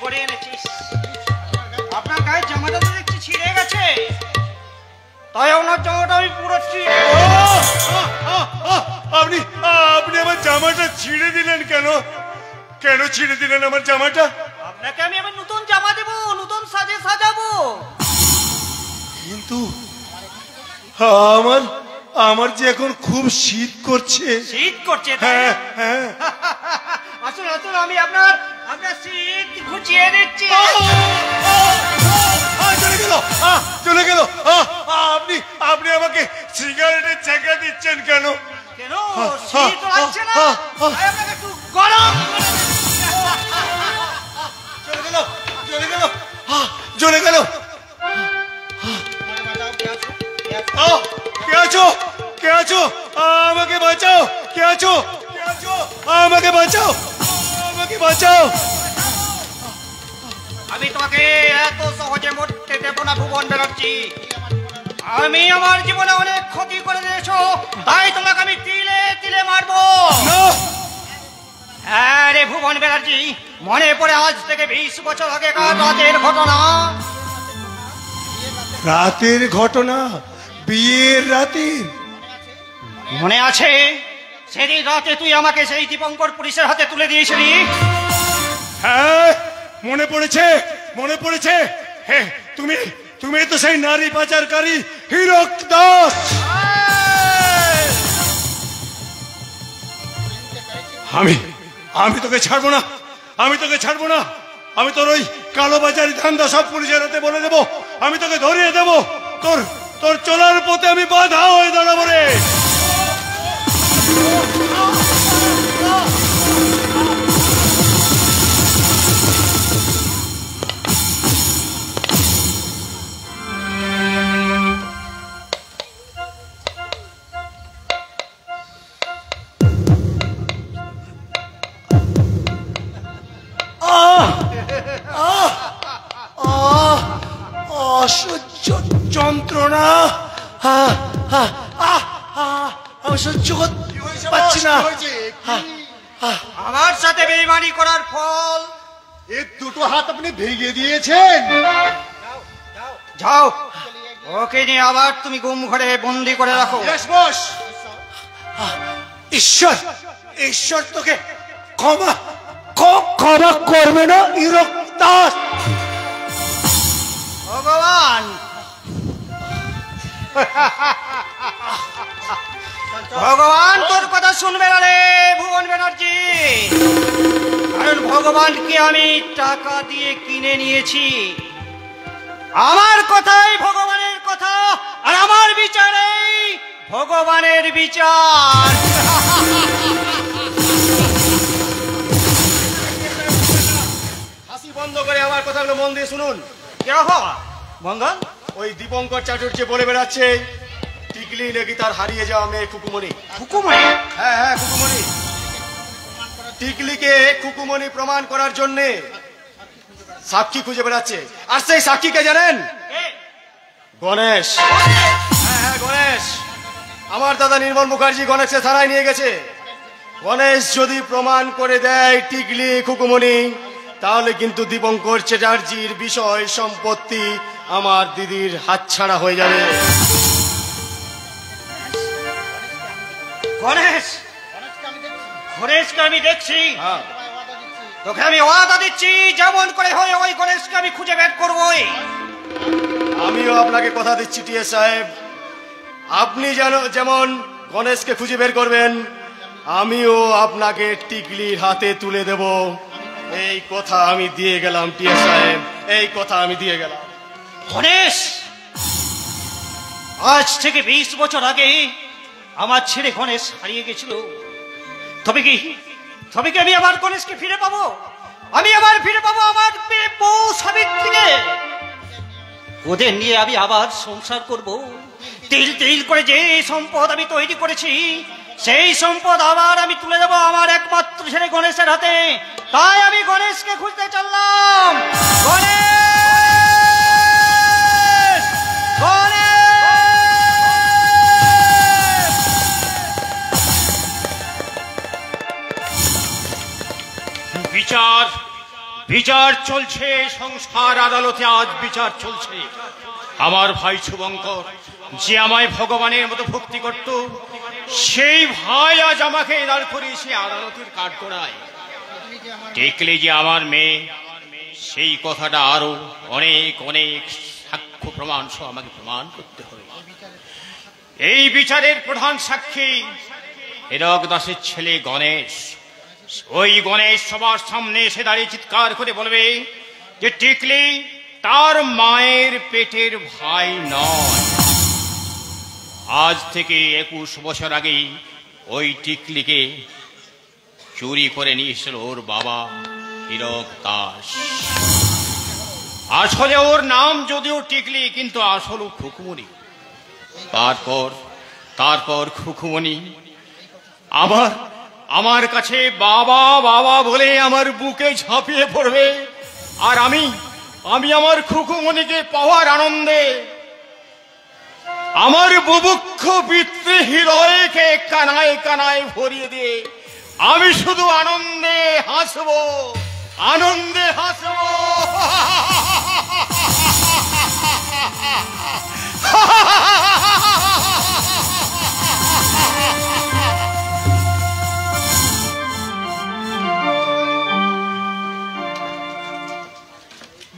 করে এনেছিস। আপনার গায়ে জামাটা তো দেখছি ছিঁড়ে গেছে, তাই ওনার জামাটা আমি পুরো আপনি আপনি আমার জামাটা ছিঁড়ে দিলেন কেন? কেন ছিঁড়ে দিলেন আমার জামাটা? আপনাকে আমি আবার নতুন জামা দেবো, নতুন সাজে সাজাবো। কিন্তু আমার আমার যে এখন খুব শীত করছে। শীত করছে? হ্যাঁ হ্যাঁ। আসুন আসুন, আমি আপনার আপনার শীত ঘুচিয়ে দিচ্ছি। চলে গেল, চলে গেল। আপনি আপনি আমাকে সিগারেটের ছেঁকা দিচ্ছেন কেন? কেন শীত লাগছে না? আপনাকে একটু গরম চলে গেল, চলে গেল, চলে গেল। কে আছো? কে আছো? আমাকে বাঁচাও। কে আছো? কে আছো? আমাকে বাঁচাও, আমাকে বাঁচাও। আমি তোমাকে এত সহজে মরতে দেবো না ভুবন ব্যানার্জি। আমি আমার জীবনে অনেক ক্ষতি করে দিয়েছো, তাই তোমাকে আমি তিলে তিলে মারবো। হ্যাঁ রে ভুবন ব্যানার্জি, মনে পড়ে আজ থেকে 20 বছর আগেকার রাতের ঘটনা? রাতের ঘটনা? বিয়ের রাতের? মনে আছে? সেদিন রাতে তুই আমাকে সেই দীপঙ্কর পুলিশের হাতে তুলে দিয়েছিলি। হ্যাঁ মনে পড়েছে, মনে পড়েছে। হ্যাঁ, তুমি তুমি তো সেই নারী পাচারকারী হীরক দাস। আমি আমি তোকে ছাড়বো না, আমি তোকে ছাড়বো না। আমি তোর ওই কালোবাজারি ধান্দা সব পুলিশের হাতে বলে দেবো। আমি তোকে ধরিয়ে দেবো। তোর তোর চলার পথে আমি বাধা হয়ে দাঁড়াবো রে। অসহ্য যন্ত্রণা, সহ্য পাচ্ছি না। আমার সাথে বেইমানি করার ফল এর দুটো হাত আপনি ভেঙে দিয়েছেন। যাও, ওকে নিয়ে আবার তুমি গুম ঘরে বন্দি করে রাখো। ঈশ্বর, ঈশ্বর তোকে ক্ষমা ক্ষমা করবে না হীরক দাস। ভগবান, ভগবান তোর কথা শুনবে না রে ভুবন ব্যানার্জি, কারণ ভগবানকে আমি টাকা দিয়ে কিনে নিয়েছি। আমার কথাই ভগবানের কথা, আর আমার বিচারেই ভগবানের বিচার। হাসি বন্ধ করে আমার কথাগুলো মন দিয়ে শুনুন। মঙ্গল, ওই দীপঙ্কর চাটুর্য বলে বেড়াচ্ছে টিকলি নাকি তার হারিয়ে যাওয়া মেয়ে খুকুমণি। হুকুমে? হ্যাঁ হ্যাঁ, খুকুমণি। টিকলিকে খুকুমণি প্রমাণ করার জন্য সাক্ষী খুঁজে বেড়াচ্ছে। আর সেই সাক্ষীকে জানেন? গণেশ। হ্যাঁ হ্যাঁ, গণেশ। আমার দাদা নির্মল মুখার্জি গণেশকে থানায় নিয়ে গেছে। গণেশ যদি প্রমাণ করে দেয় টিকলি খুকুমণি, তাহলে কিন্তু দীপঙ্কর চ্যাটার্জির বিষয় সম্পত্তি আমার দিদির হাতছাড়া হয়ে যাবে। গণেশ, গণেশকে আমি দেখছি। তোকে আমি ওয়াদা দিচ্ছি, যেমন করে হয় ওই গণেশকে আমি খুঁজে বের করবই। আমিও আপনাকে কথা দিচ্ছি টিএ সাহেব, আপনি যেমন গণেশকে খুঁজে বের করবেন, আমিও আপনাকে টিকলির হাতে তুলে দেব। এই কথা আমি দিয়ে গেলাম টিএ সাহেব, এই কথা আমি দিয়ে গেলাম। গণেশ, আজ থেকে 20 বছর আগে আমার ছেলে গণেশ হারিয়ে গেছিল। তবে কি আমি আবার গণেশকে ফিরে পাবো? আমি আবার ফিরে পাবো আমার বউ সাবিত্রীকে। ওদের নিয়ে আমি আবার সংসার করব। তিল তিল করে যে সম্পদ আমি তৈরি করেছি, সেই সম্পদ আবার আমি তুলে দেবো আমার একমাত্র ছেলে গণেশের হাতে। তাই আমি গণেশকে খুঁজতে চললাম। গণেশ, গণেশ! বিচার বিচার চলছে, সংসার আদালতে আজ বিচার চলছে। আমার ভাই শুভঙ্কর যে আমায় ভগবানের মতো ভক্তি করত, সেই ভাই আজ আমাকে দাঁড় করিয়েছে আদালতের কাঠগড়ায়। টিকলি যে আমার মেয়ে, সেই কথাটা আরো অনেক অনেক সাক্ষ্য প্রমাণ সহ আমাকে প্রমাণ করতে হবে। এই বিচারের প্রধান সাক্ষী হীরক দাসের ছেলে গণেশ। ওই গণেশ সবার সামনে এসে দাঁড়িয়ে চিৎকার করে বলবে যে টিকলি তার মায়ের পেটের ভাই নয়। আজ থেকে 21 বছর আগে ওই টিকলিকে চুরি করে নিয়ে এসেছিল ওর বাবা হীরক দাস। আসলে ওর নাম যদিও টিকলি, কিন্তু আসলে খুকুমণি। তারপর খুকুমণি আমার কাছে বাবা বাবা বলে আমার বুকে ঝাঁপিয়ে পড়বে, আর আমি আমার খুকুমণিকে পাওয়ার আনন্দে আমার বুভুক্ষ পিতৃ হৃদয়কে কানায় কানায় ভরিয়ে দিয়ে আমি শুধু আনন্দে হাসবো।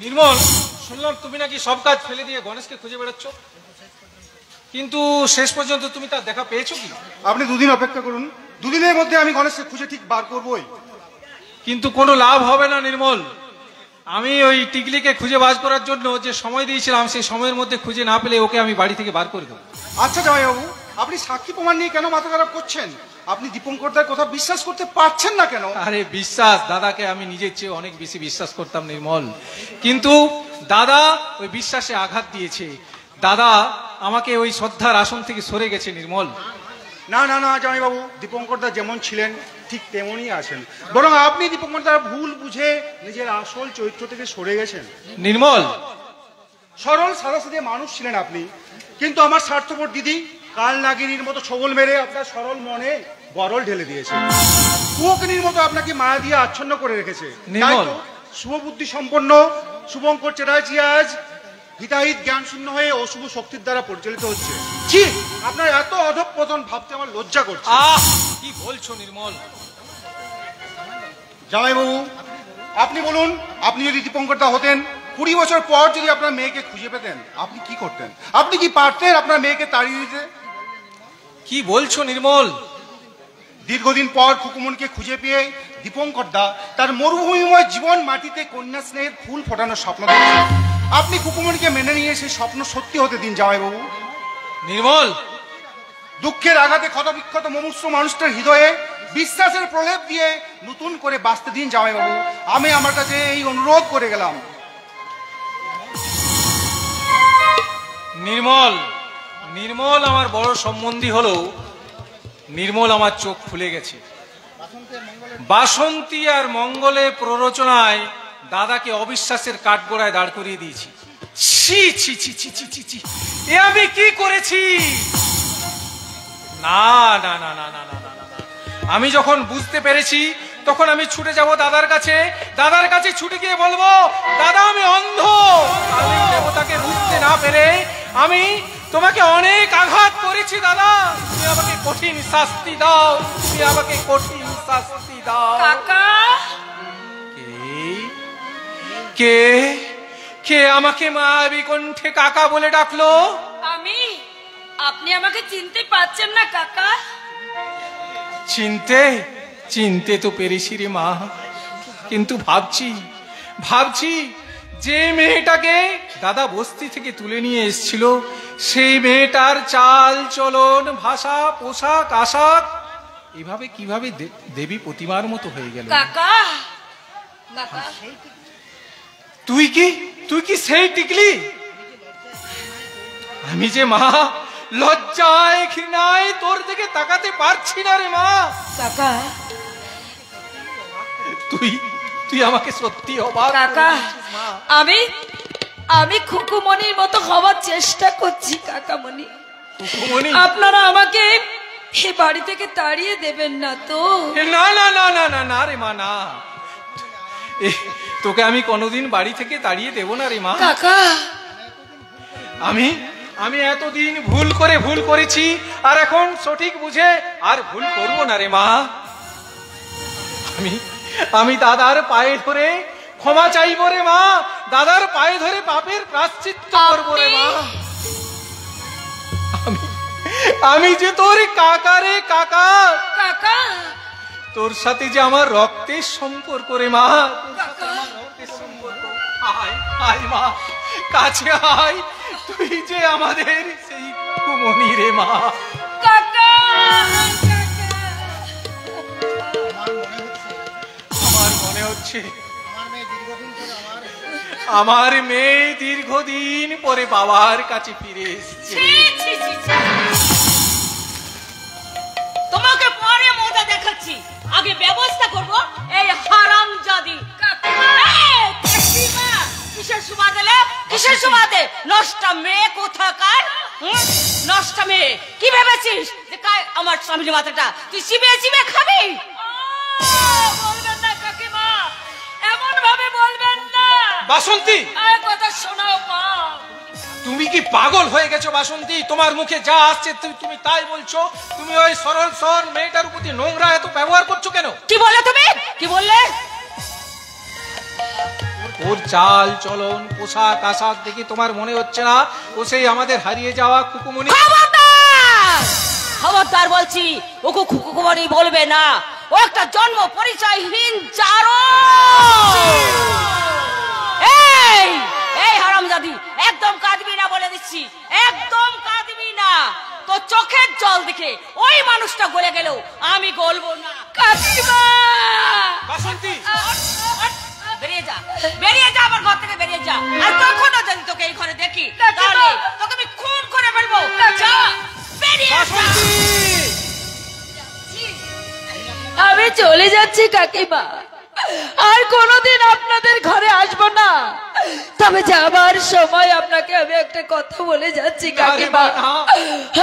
নির্মল, শুনলাম তুমি নাকি সব কাজ ফেলে দিয়ে গণেশকে খুঁজে বেড়াচ্ছ, কিন্তু শেষ পর্যন্ত তুমি তার দেখা পেয়েছো কি? আপনি দুদিন অপেক্ষা করুন, দুদিনের মধ্যে আমি গণেশকে খুঁজে ঠিক বার করবই। কিন্তু কোনো লাভ হবে না নির্মল। আমি ওই টিকলিকে খুঁজে বার করার জন্য যে সময় দিয়েছিলাম, সেই সময়ের মধ্যে খুঁজে না পেলে ওকে আমি বাড়ি থেকে বার করে দেবো। আচ্ছা জামাইবাবু, আপনি সাক্ষী প্রমাণ নিয়ে কেন মাথা খারাপ করছেন? আপনি দীপঙ্করদার কথা বিশ্বাস করতে পারছেন না কেন? আরে বিশ্বাস, দাদাকে আমি নিজের চেয়ে অনেক বেশি বিশ্বাস করতাম নির্মল, কিন্তু দাদা ওই বিশ্বাসে আঘাত দিয়েছে। দাদা আমাকে ওই শ্রদ্ধার আসন থেকে সরে গেছে নির্মল। না না না জামাইবাবু, দীপঙ্করদা যেমন ছিলেন ঠিক তেমনই আছেন, বরং আপনি দীপঙ্করদার ভুল বুঝে নিজের আসল চরিত্র থেকে সরে গেছেন। নির্মল, সরল সাদাসিধে মানুষ ছিলেন আপনি, কিন্তু আমার স্বার্থপর দিদি কাল নাগিনীর মতো ছবল মেরে আপনার সরল মনে বরল ঢেলে দিয়েছে। কুয়কিনীর মতো আপনাকে মায়া দিয়ে আচ্ছন্ন করে রেখেছে। তাই তো শুভবুদ্ধি সম্পন্ন শুভঙ্কর চ্যাটার্জি আজ হিতাহিত জ্ঞান শূন্য হয়ে অশুভ শক্তির দ্বারা পরিচালিত হচ্ছে। জি, আপনার এত অধঃপতন ভাবতে আমার লজ্জা করছে। কি বলছো নির্মল? জামাইবাবু আপনি বলুন, আপনি যদি দীপঙ্করদা হতেন, 20 বছর পর যদি আপনার মেয়েকে খুঁজে পেতেন, আপনি কি করতেন? আপনি কি পারতেন আপনার মেয়েকে তাড়িয়ে দিতে? কি বলছো নির্মল? দীর্ঘদিন পর খুকুমনকে খুঁজে পেয়ে দীপঙ্করদা তার মরুভূমিময় জীবন মাটিতে কন্যা স্নেহের ফুল ফোটানোর স্বপ্ন দেখছেন। আপনি খুকুমনকে মেনে নিয়ে সেই স্বপ্ন সত্যি হতে দিন জামাইবাবু। নির্মল, দুঃখের আঘাতে ক্ষতবিক্ষত মুমূর্ষু মানুষটার হৃদয়ে বিশ্বাসের প্রলেপ দিয়ে নতুন করে বাঁচতে দিন জামাইবাবু। আমি আমার কাছে এই অনুরোধ করে গেলাম। নির্মল, নির্মল আমার বড় সম্বন্ধী হলেও নির্মল আমার চোখ খুলে গেছে। বাসন্তী আর মঙ্গলে প্ররোচনায় দাদাকে অবিশ্বাসের কাঠগড়ায় দাঁড় করিয়ে দিয়েছি। ছি ছি ছি ছি ছি ছি ছি, এ আমি কি করেছি? না না না না না না না না, আমি যখন বুঝতে পেরেছি তখন আমি ছুটে যাব দাদার কাছে। দাদার কাছে ছুটে গিয়ে বলবো, দাদা আমি অন্ধ। কালী দেবতাকে বুঝতে না পেরে আমি তোমাকে অনেক আঘাত করেছি দাদা, তুমি আমাকে কঠিন শাস্তি দাও, তুমি আমাকে কঠিন শাস্তি দাও। কাকা, কে কে আমাকে মায়াবী কণ্ঠে কাকা বলে ডাকলো? আমি। আপনি আমাকে চিনতে পারছেন না কাকা? চিনতে তো পেরেছি রে মা, কিন্তু ভাবছি যে মেয়েটাকে দাদা বস্তি থেকে তুলে নিয়ে এসেছিল, সেই মেয়েটার চাল চলন ভাষা পোশাক আশাক এভাবে কিভাবে দেবী প্রতিমার মতো হয়ে গেল। কাকা, কাকা, তুই কি সেই টিকলি? আমি যে মা লজ্জায় ঘৃণায় তোর দিকে তাকাতে পারছি না রে মা। কাকা, তুই আমাকে সত্যি অবাক কাকা, আমি খুকুমনির মতো হওয়ার চেষ্টা করছি কাকামণি। আপনারা আমাকে এই বাড়ি থেকে তাড়িয়ে দেবেন না তো? না না না না না না রে মা, না। তোকে আমি কোনোদিন বাড়ি থেকে তাড়িয়ে দেব না রে মা। কাকা আমি এতদিন ভুল করেছি, আর এখন সঠিক বুঝে আর ভুল করব না রে মা। আমি দাদার পায়ে ধরে ক্ষমা চাইব রে মা, দাদার পায়ে ধরে পাপের প্রায়শ্চিত্ত করব রে মা। আমি যে তোর কাকা রে কাকা, কাকা তোর সাথে যে আমার রক্তের সম্পর্ক রে মা। আয় মা, কাছে আয়, তুই যে আমাদের সেই কুমনি রে মা। কাকা আমার মনে হচ্ছে আমার মেয়ে দীর্ঘদিন পরে বাবার কাছে ফিরে এসেছে। তোমাকে পরে মজা দেখাচ্ছি, আগে ব্যবস্থা করব এই হারামজাদি। কিসের সুবাদে কিসের সুবাদে? নষ্ট মেয়ে কোথাকার, নষ্ট মেয়ে। কি ভেবেছিস যে আমার স্বামীর মাথাটা তুই চিবিয়ে চিবিয়ে খাবি? বলবেন না কাকিমা, এমন ভাবে বলবেন না। বাসন্তী, কথা শোনাও মা। তুমি কি পাগল হয়ে গেছো বাসন্তী? তোমার মুখে যা আসছে তুমি তাই বলছো। তুমি ওই সরল সরল মেয়েটার প্রতি নোংরা এত ব্যবহার করছো কেন? কি বললে তুমি? কি বললে? ওর চাল চলন পোশাক আশাক দেখে তোমার মনে হচ্ছে না ও সেই আমাদের হারিয়ে যাওয়া কুকুমনি? খবরদার বলছি, ওকে কুকুমনি বলবে না। ও একটা জন্ম পরিচয়হীন চারো। এই হারামজাদি, একদম কাঁদবি না বলে দিচ্ছি, একদম কাঁদবি না। তো চোখের জল দেখে ওই মানুষটা গলে গেল, আমি গলবো না। কাকিমা বাসন্তী, বেরিয়ে যা, বেরিয়ে যা, আমার ঘর থেকে বেরিয়ে যা। আর কখনো যদি তোকে এই ঘরে দেখি তাহলে তোকে আমি খুন করে ফেলবো। যা, বেরিয়ে যা। আমি চলে যাচ্ছি কাকিমা, আর কোনোদিন আপনাদের ঘরে আসবো না। তবে যাবার সময় আপনাকে আমি একটা কথা বলে যাচ্ছি কাকিমা,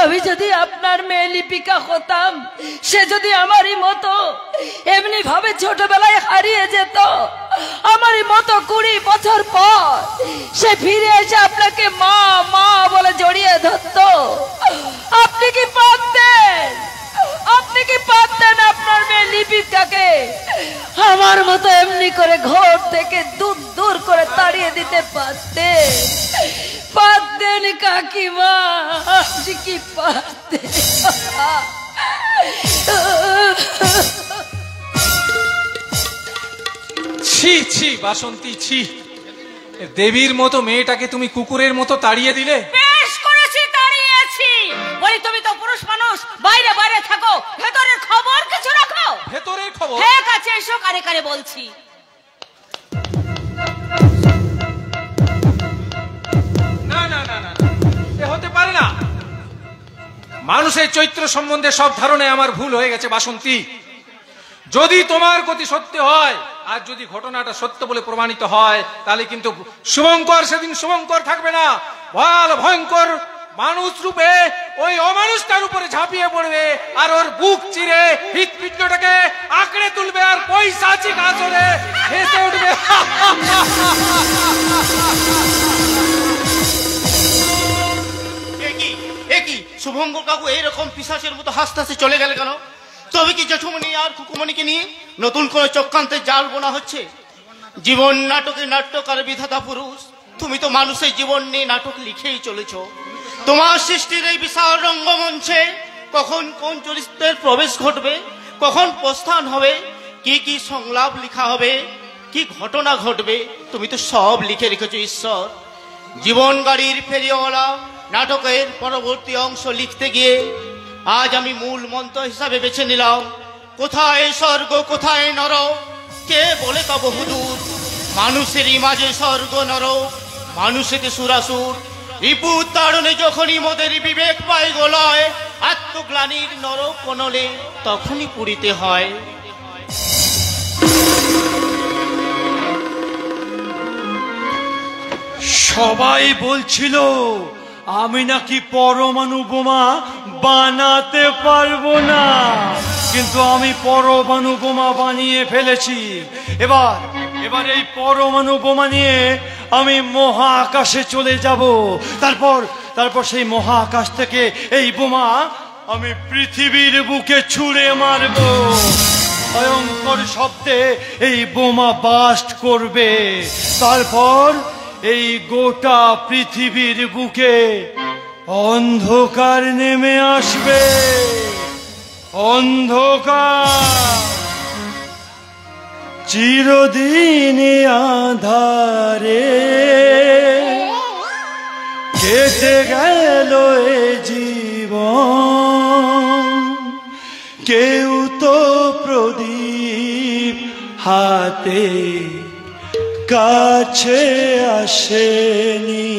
আমি যদি আপনার মেয়ে লিপিকা হতাম, সে যদি আমারই মতো এমনি ভাবে ছোটবেলায় হারিয়ে যেত, আমারই মতো 20 বছর পর সে ফিরে এসে আপনাকে মা মা বলে জড়িয়ে ধরতো, আপনি কি পারতেন? আপনি কি পারতেন আপনার মেয়ে লিপিকাকে আমার মতো এমনি করে ঘর থেকে দূর দূর করে তাড়িয়ে দিতে পারতেন? পারতেন কাকিমা, আপনি কি পারতেন? ছি ছি বাসন্তী, ছি। দেবীর মতো মেয়েটাকে তুমি কুকুরের মতো তাড়িয়ে দিলে। বেশ করেছি, তাড়িয়েছি। বলি তুমি তো পুরুষ মানুষ, বাইরে বাইরে থাকো, ভেতরের খবর কিছু রাখো। ভেতরের খবর? হ্যাঁ, কাছে এসো, কানে কানে বলছি। না না না না, এ হতে পারে না। মানুষের চরিত্র সম্বন্ধে সব ধারণায় আমার ভুল হয়ে গেছে বাসন্তী। যদি তোমার গতি সত্য হয়, আর যদি ঘটনাটা সত্য বলে প্রমাণিত হয়, তাহলে কিন্তু শুভঙ্কর সেদিন শুভঙ্কর থাকবে না। ভয়াল ভয়ঙ্কর মানুষ রূপে ওই অমানুষটার উপরে ঝাঁপিয়ে পড়বে, আর ওর বুক চিরে হৃৎপিণ্ডটাকে আঁকড়ে তুলবে, আর পৈশাচিক আচরে হেসে উঠবে। একই শুভঙ্কর কাকু এইরকম পিশাচের মতো হাসতে হাসতে চলে গেলে কেন? তবে কি জেঠুমনি আর কুকুমনিকে নিয়ে নতুন করে চক্রান্তে জাল বোনা হচ্ছে? জীবন নাটকে নাট্যকার বিধাতা পুরুষ, তুমি তো মানুষের জীবন নিয়ে নাটক লিখেই চলেছ। তোমার সৃষ্টির এই বিশাল রঙ্গমঞ্চে কখন কোন চরিত্রের প্রবেশ ঘটবে, কখন প্রস্থান হবে, কি কি সংলাপ লেখা হবে, কি ঘটনা ঘটবে, তুমি তো সব লিখে রেখেছো ঈশ্বর। জীবন গাড়ির ফেরিওয়ালা নাটকের পরবর্তী অংশ লিখতে গিয়ে আজ আমি মূল মন্ত্র হিসাবে বেছে নিলাম, কোথায় স্বর্গ কোথায় নরক, কে বলে তা বহুদূর। মানুষেরই মাঝে স্বর্গ নরক, মানুষেতে সুরাসুর। রিপু তাড়নে যখনই মোদের বিবেক পায় গোলয়, আত্মগ্লানির নরক কোনলে তখনই পুরিতে হয়। সবাই বলছিল আমি নাকি পরমাণু বোমা বানাতে পারবো না, কিন্তু আমি পরমাণু বোমা বানিয়ে ফেলেছি। এবার এবার এই পরমাণু বোমা নিয়ে আমি মহাকাশে চলে যাব। তারপর সেই মহাকাশ থেকে এই বোমা আমি পৃথিবীর বুকে ছুঁড়ে মারব। ভয়ঙ্কর শব্দে এই বোমা বাস্ট করবে। তারপর এই গোটা পৃথিবীর বুকে অন্ধকার নেমে আসবে। অন্ধকার, চিরদিন আঁধারে কেটে গেল এ জীবন। কেউ তো প্রদীপ হাতে কাছে আসেনি।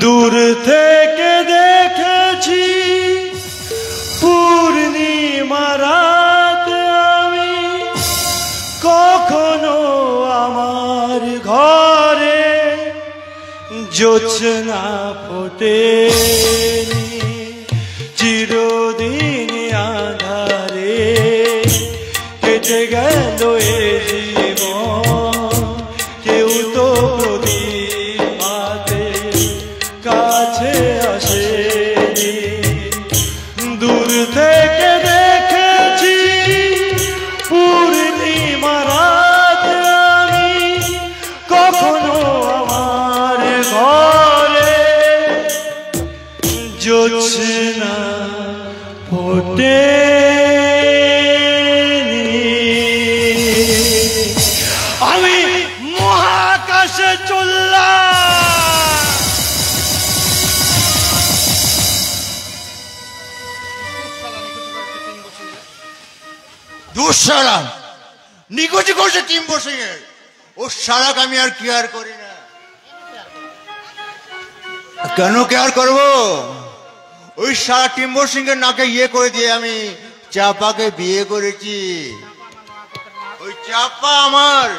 দূর থেকে দেখেছি পূর্ণিমা রাত আমি, কখনো আমার ঘরে জ্যোৎস্না ফোটেনি। চিরদিন আঁধারে কেটে গেল এ জীবন। কেউ তো প্রদীপ হাতে কাছে আসেনি। দূর থেকে দেখেছি পূর্ণিমা রাত আমি, কখনো আমার ঘরে জ্যোৎস্না ফোটেনি। আমি মহাকাশে চললাম। দুঃসারা নিকুচি করছে টিম্বো সিং এর। ও সারাকে আমি আর কেয়ার করি না। কেন কেয়ার করব? ওই সারা টিম্বো সিং এর নাকে ইয়ে করে দিয়ে আমি চাপাকে বিয়ে করেছি। ওই চাপা আমার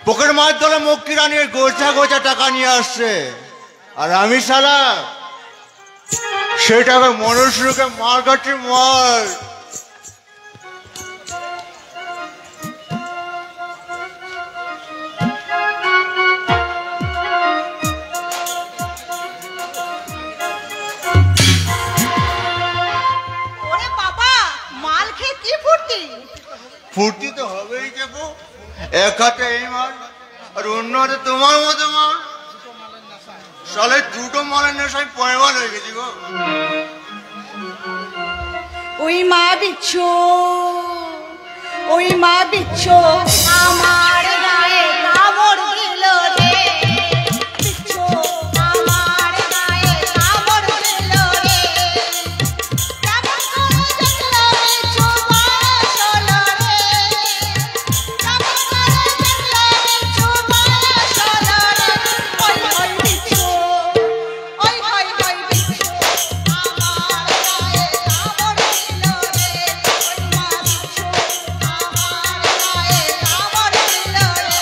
পকেট মার ধরে মক্কি রানীর গোছা গোছা টাকা নিয়ে আসছে। আর আমি সারা সেটাকে মনুষ্যকে মার কাটছি মার। ফুর্তি তো হবেই যাবো। এক হাতে এই মাল আর অন্য হাতে তোমার মতো মাল। সালে দুটো মালের নেশায় পয়মান হয়ে গেছি গো। ওই মা বিচ্ছু, ওই মা বিচ্ছু আমার গায়ে কামড় দিল রে। বিচ্ছু আমার গায়ে কামড় দিল রে। কেমন করে দেখলো বিচ্ছু বয়স হলো রে। কেমন করে দেখলো বিচ্ছু বয়স হলো রে। ওই ওই বিচ্ছু, ওই ওই ওই বিচ্ছু আমার গায়ে কামড় দিল রে। ওই মা বিচ্ছু আমার গায়ে কামড় দিল রে।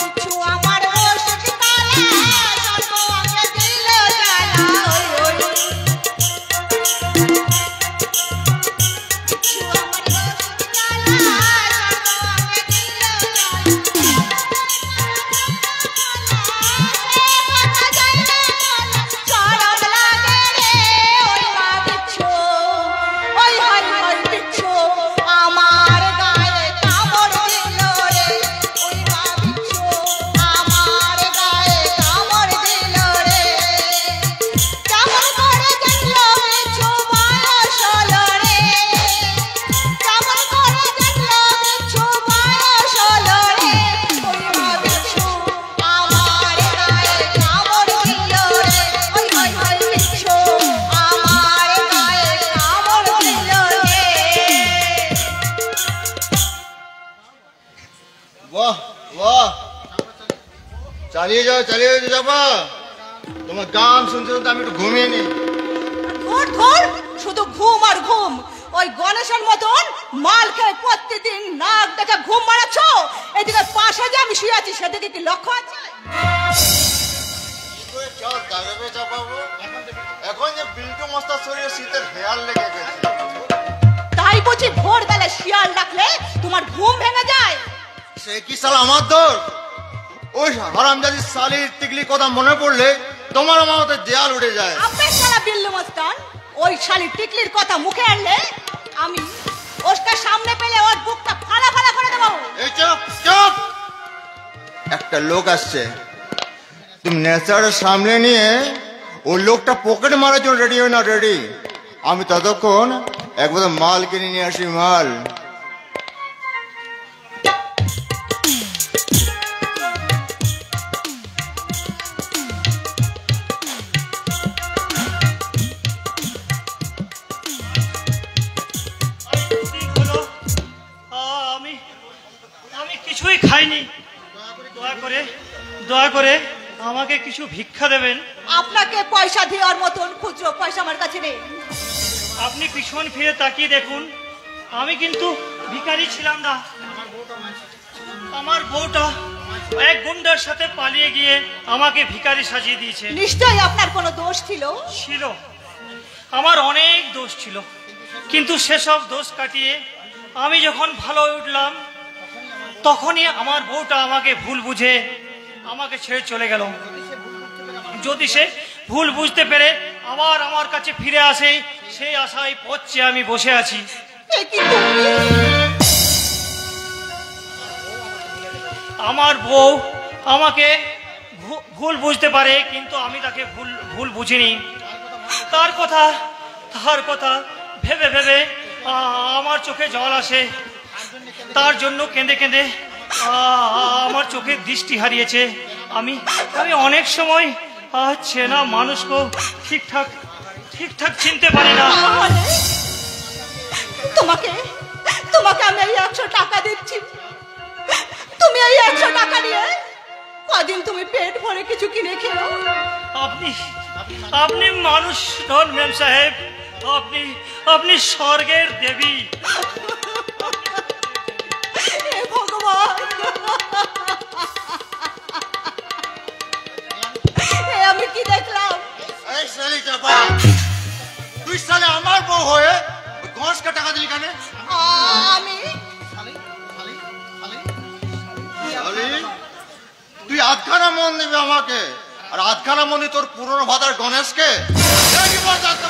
বিচ্ছু আমার রসিক তালা সর্ব আমাকে দিল জ্বালা। ওই ওই বিচ্ছু আমার রসিক তালা সর্ব আমাকে দিল জ্বালা। কথা যায় না বলা, চরণ লাগে রে। ওই মা বিচ্ছু, ওই ওই ওই বিচ্ছু আমার গায়ে কামড় দিল রে। ওই মা বিচ্ছু আমার গায়ে কামড় দিল রে। কেমন করে দেখলো বিচ্ছু বয়স হলো রে। কেমন করে দেখলো বিচ্ছু বয়স হলো রে। ওই মা বিচ্ছু আমার গায়ে কামড় দিল রে। ওই ওই ওই বিচ্ছু আমার গায়ে কামড় দিল রে। বাহ বাহ, চালিয়ে যাও চালিয়ে যাও চাপা। তোমার গান শুনতে শুনতে আমি একটু ঘুমিয়ে নি। ধুর ধুর, শুধু ঘুম আর ঘুম। ওই গণেশের মতন মাল খেয়ে প্রতিদিন নাক দেখে ঘুম মারাচ্ছ, এদিকে পাশে যে আমি শুয়ে আছি সেদিকে কি লক্ষ্য আছে? এখন যে বিল্টু মস্তার শরীরে শীতের হেয়ার লেগে গেছে। তাই বুঝি ভোর বেলা শিয়াল ডাকলে তোমার ঘুম ভেঙে যায়? সে কি সাল আমার দোষ? ওই হারামজাদি শালির টিকলি কথা মনে পড়লে তোমার আমার মতো দেয়াল উঠে যায়। আপনার সারা বিল্লু মস্তান ওই শালি টিকলির কথা মুখে আনলে আমি ওর সামনে পেলে ওর বুকটা ফালা ফালা করে দেবো। এই চুপ চুপ, একটা লোক আসছে, তুমি নেচারের সামনে নিয়ে ওই লোকটা পকেট মারার জন্য রেডি হয় না? রেডি। আমি ততক্ষণ একবার মাল কিনে নিয়ে আসি, মাল। আমি কিছুই খাইনি, দয়া করে আমাকে কিছু ভিক্ষা দেবেন। আপনাকে পয়সা দেওয়ার মতন খুচরো পয়সা আমার কাছে নেই। আপনি পিছন ফিরে তাকিয়ে দেখুন, আমি কিন্তু ভিখারি ছিলাম না। আমার বউটা এক গুন্ডার সাথে পালিয়ে গিয়ে আমাকে ভিখারি সাজিয়ে দিয়েছে। নিশ্চয়ই আপনার কোনো দোষ ছিল। ছিল, আমার অনেক দোষ ছিল, কিন্তু সেসব দোষ কাটিয়ে আমি যখন ভালো হয়ে উঠলাম তখনই আমার বউটা আমাকে ভুল বুঝে আমাকে ছেড়ে চলে গেল। যদি সে ভুল বুঝতে পেরে আবার আমার কাছে ফিরে আসে, সেই আশায় পথে আমি বসে আছি। আমার বউ আমাকে ভুল বুঝতে পারে, কিন্তু আমি তাকে ভুল বুঝিনি। তার কথা ভেবে ভেবে আমার চোখে জল আসে। তার জন্য কেঁদে কেঁদে আমার চোখের দৃষ্টি হারিয়েছে। আমি অনেক সময় চেনা মানুষকে ঠিকঠাক চিনতে পারি না। তোমাকে আমি এই 100 টাকা দিচ্ছি, তুমি এই 100 টাকা নিয়ে কদিন তুমি পেট ভরে কিছু কিনে খেও। আপনি মানুষ নন ম্যাম সাহেব, আপনি স্বর্গের দেবী। ভগবান, আমি কি দেখলাম? এই শালি চাপা, তুই শালে আমার বউ হয়ে ঘষকে টাকা দিলি কেন? আমি তুই আধখানা মন দিবি আমাকে, আর আধখানা মন তোর পুরনো ভাতার গণেশকে।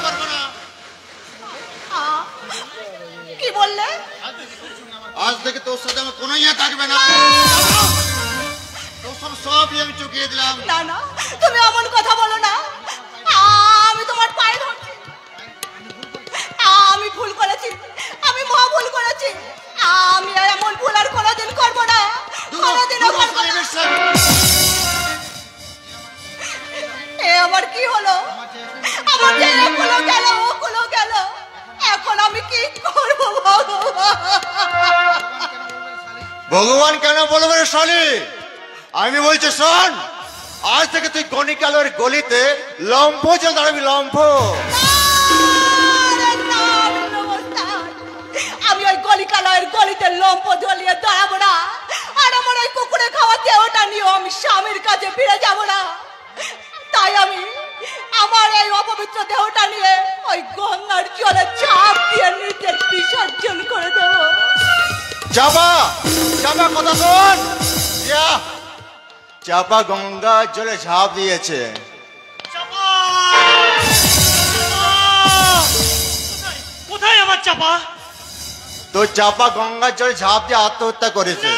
পারবো না। কি বললে? আজ থেকে তোর সাথে আমার কোনো ইয়ে থাকবে না, তোর সবই আমি চুকিয়ে দিলাম। না না, তুমি এমন কথা বলো না। আমি তোমার পায়ে ধরছি, আমি ভুল করেছি, আমি মহা ভুল করেছি। আমি আর এমন ভুল আর কোনোদিন করবো না, কোনোদিনও করবো না। আবার কি হলো? আমার যে এগুলো গেল ওগুলো গেল, এখন আমি কি করবো? ভগবান কেন বলবে রে শালি? আমি বলছি শোন, আজ থেকে তুই গণিকালের গলিতে লম্ফ চল দাঁড়াবি, লম্ফ। আমি ওই গলিকালয়ের গলিতে লম্ফ জ্বলিয়ে দাঁড়াবো না, আর আমার ওই কুকুরে খাওয়া দেহটা নিয়েও আমি স্বামীর কাছে ফিরে যাব না। তাই আমি আমার এই অপবিত্র দেহটা নিয়ে ওই গঙ্গার জলে চাপ দিয়ে নিজের বিসর্জন করে দেব। চাপা কথা শোন, চাপা গঙ্গার জলে ঝাঁপ দিয়েছে। কোথায় আমার চাপা? তো চাপা গঙ্গার জলে ঝাঁপ দিয়ে আত্মহত্যা করেছে।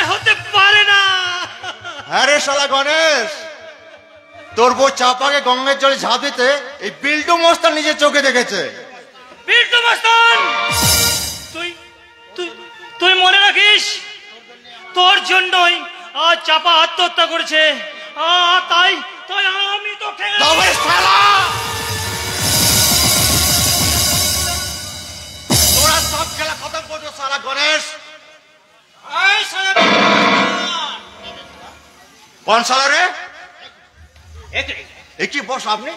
হতে পারে না। হ্যাঁ রে শালা গণেশ, তোর বউ চাপাকে গঙ্গার জলে ঝাঁপ দিতে এই বিল্টু মস্তান নিজের চোখে দেখেছে। বিল্টু মস্তান, তুই মনে রাখিস, তোর জন্যই আজ চাপা আত্মহত্যা করেছে। তাই আমি তোকে তোরা সব খেলা খতম করছো শালা গণেশ। কোন শালা রে? কি বস আপনি?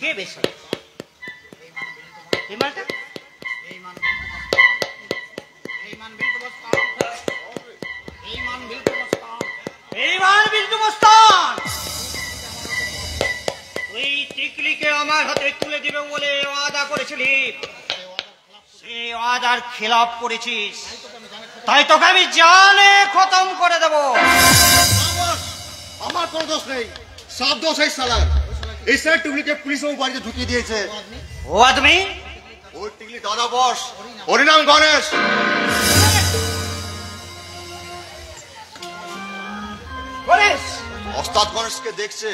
কে বেশ এই মালটা এইবার বিল্টু মস্তান তুই টিকলিকে আমার হাতে তুলে দিবে বলে ওয়াদা করেছিলি, সেই ওয়াদার খেলাপ করেছিস, তাই তোকে আমি জানে খতম করে দেব। আমার কোনো দোষ নেই, সব দোষ এই সালার। এই স্যার টিকলিকে পুলিশ বাড়িতে ঢুকিয়ে দিয়েছে। ও আদমি ওই টিকলি দাদা বস, ওর নাম গণেশ। গণেশ ওস্তাদ গণেশকে দেখছে,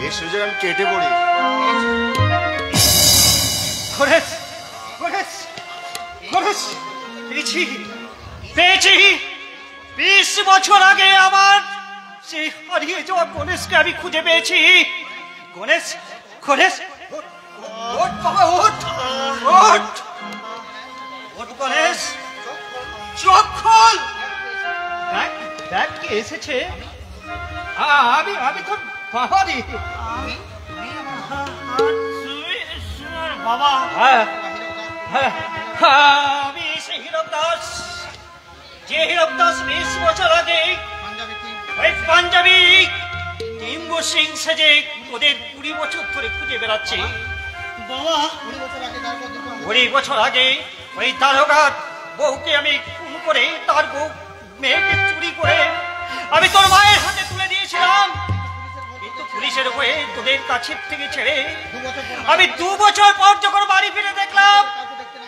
এই সুযোগ আমি কেটে পড়ি। গণেশ গণেশ গণেশ পেয়েছি পেয়েছি 20 বছর আগে আমার সেই হারিয়ে যাওয়া গণেশকে আমি খুঁজে পেয়েছি। গণেশ গণেশ ওঠ বাবা ওঠ ওঠ ওঠ গণেশ, চোখ খোল। দেখ দেখ কে এসেছে। আমি আমি তো বাবারি বাবা। হ্যাঁ হ্যাঁ আমি সেই হীরক দাস, যে হীরক দাস 20 বছর আগে ওই পাঞ্জাবি টিম্বু সিং সেজে ওদের 20 বছর ধরে খুঁজে বেড়াচ্ছে। বাবা 20 বছর আগে ওই দারোগার বউকে আমি খুন করে, তার বউ মেয়েকে চুরি করে আমি তোর মায়ের হাতে তুলে দিয়েছিলাম, কিন্তু পুলিশের হয়ে তোদের কাছের থেকে ছেড়ে আমি 2 বছর পর যখন বাড়ি ফিরে দেখলাম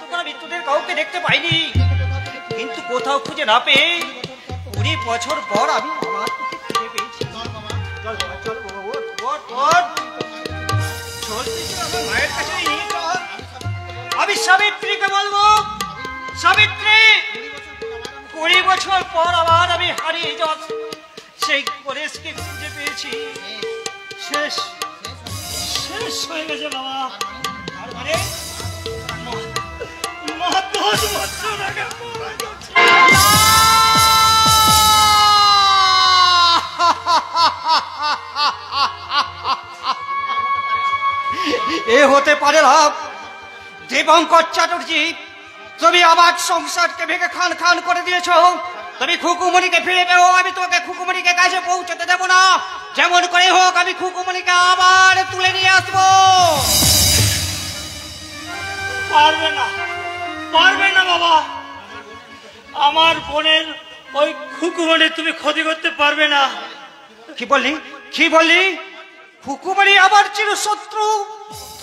তখন আমি তোদের কাউকে দেখতে পাইনি। কিন্তু কোথাও খুঁজে না পেয়ে 20 বছর পর আমি আমার তোকে খুঁজে পেয়েছি। চল বাবা চল বাবা ওঠ ওঠ ওঠ চল আমার মায়ের কাছে নিয়ে চল। আমি সাবিত্রীকে বলবো, সাবিত্রী 20 বছর পর আবার আমি হারিয়ে যাওয়া সেই গণেশকে খুঁজে পেয়েছি। শেষ শেষ হয়ে গেছে বাবা। আর মানে মা 10 বছর আগে মারা গেছে। এ হতে পারে না দীপঙ্কর চ্যাটার্জি, তুমি আমার সংসারকে ভেঙে খান খান করে দিয়েছ। তুমি খুকুমণিকে ফিরে পেও, আমি তোমাকে খুকুমণিকে কাছে পৌঁছতে দেবো না। যেমন করে হোক আমি খুকুমণিকে আবার তুলে নিয়ে আসবো। পারবে না পারবে না বাবা, আমার বোনের ওই খুকুমণি তুমি ক্ষতি করতে পারবে না। কি বললি কি বললি? খুকুমণি আবার চির শত্রু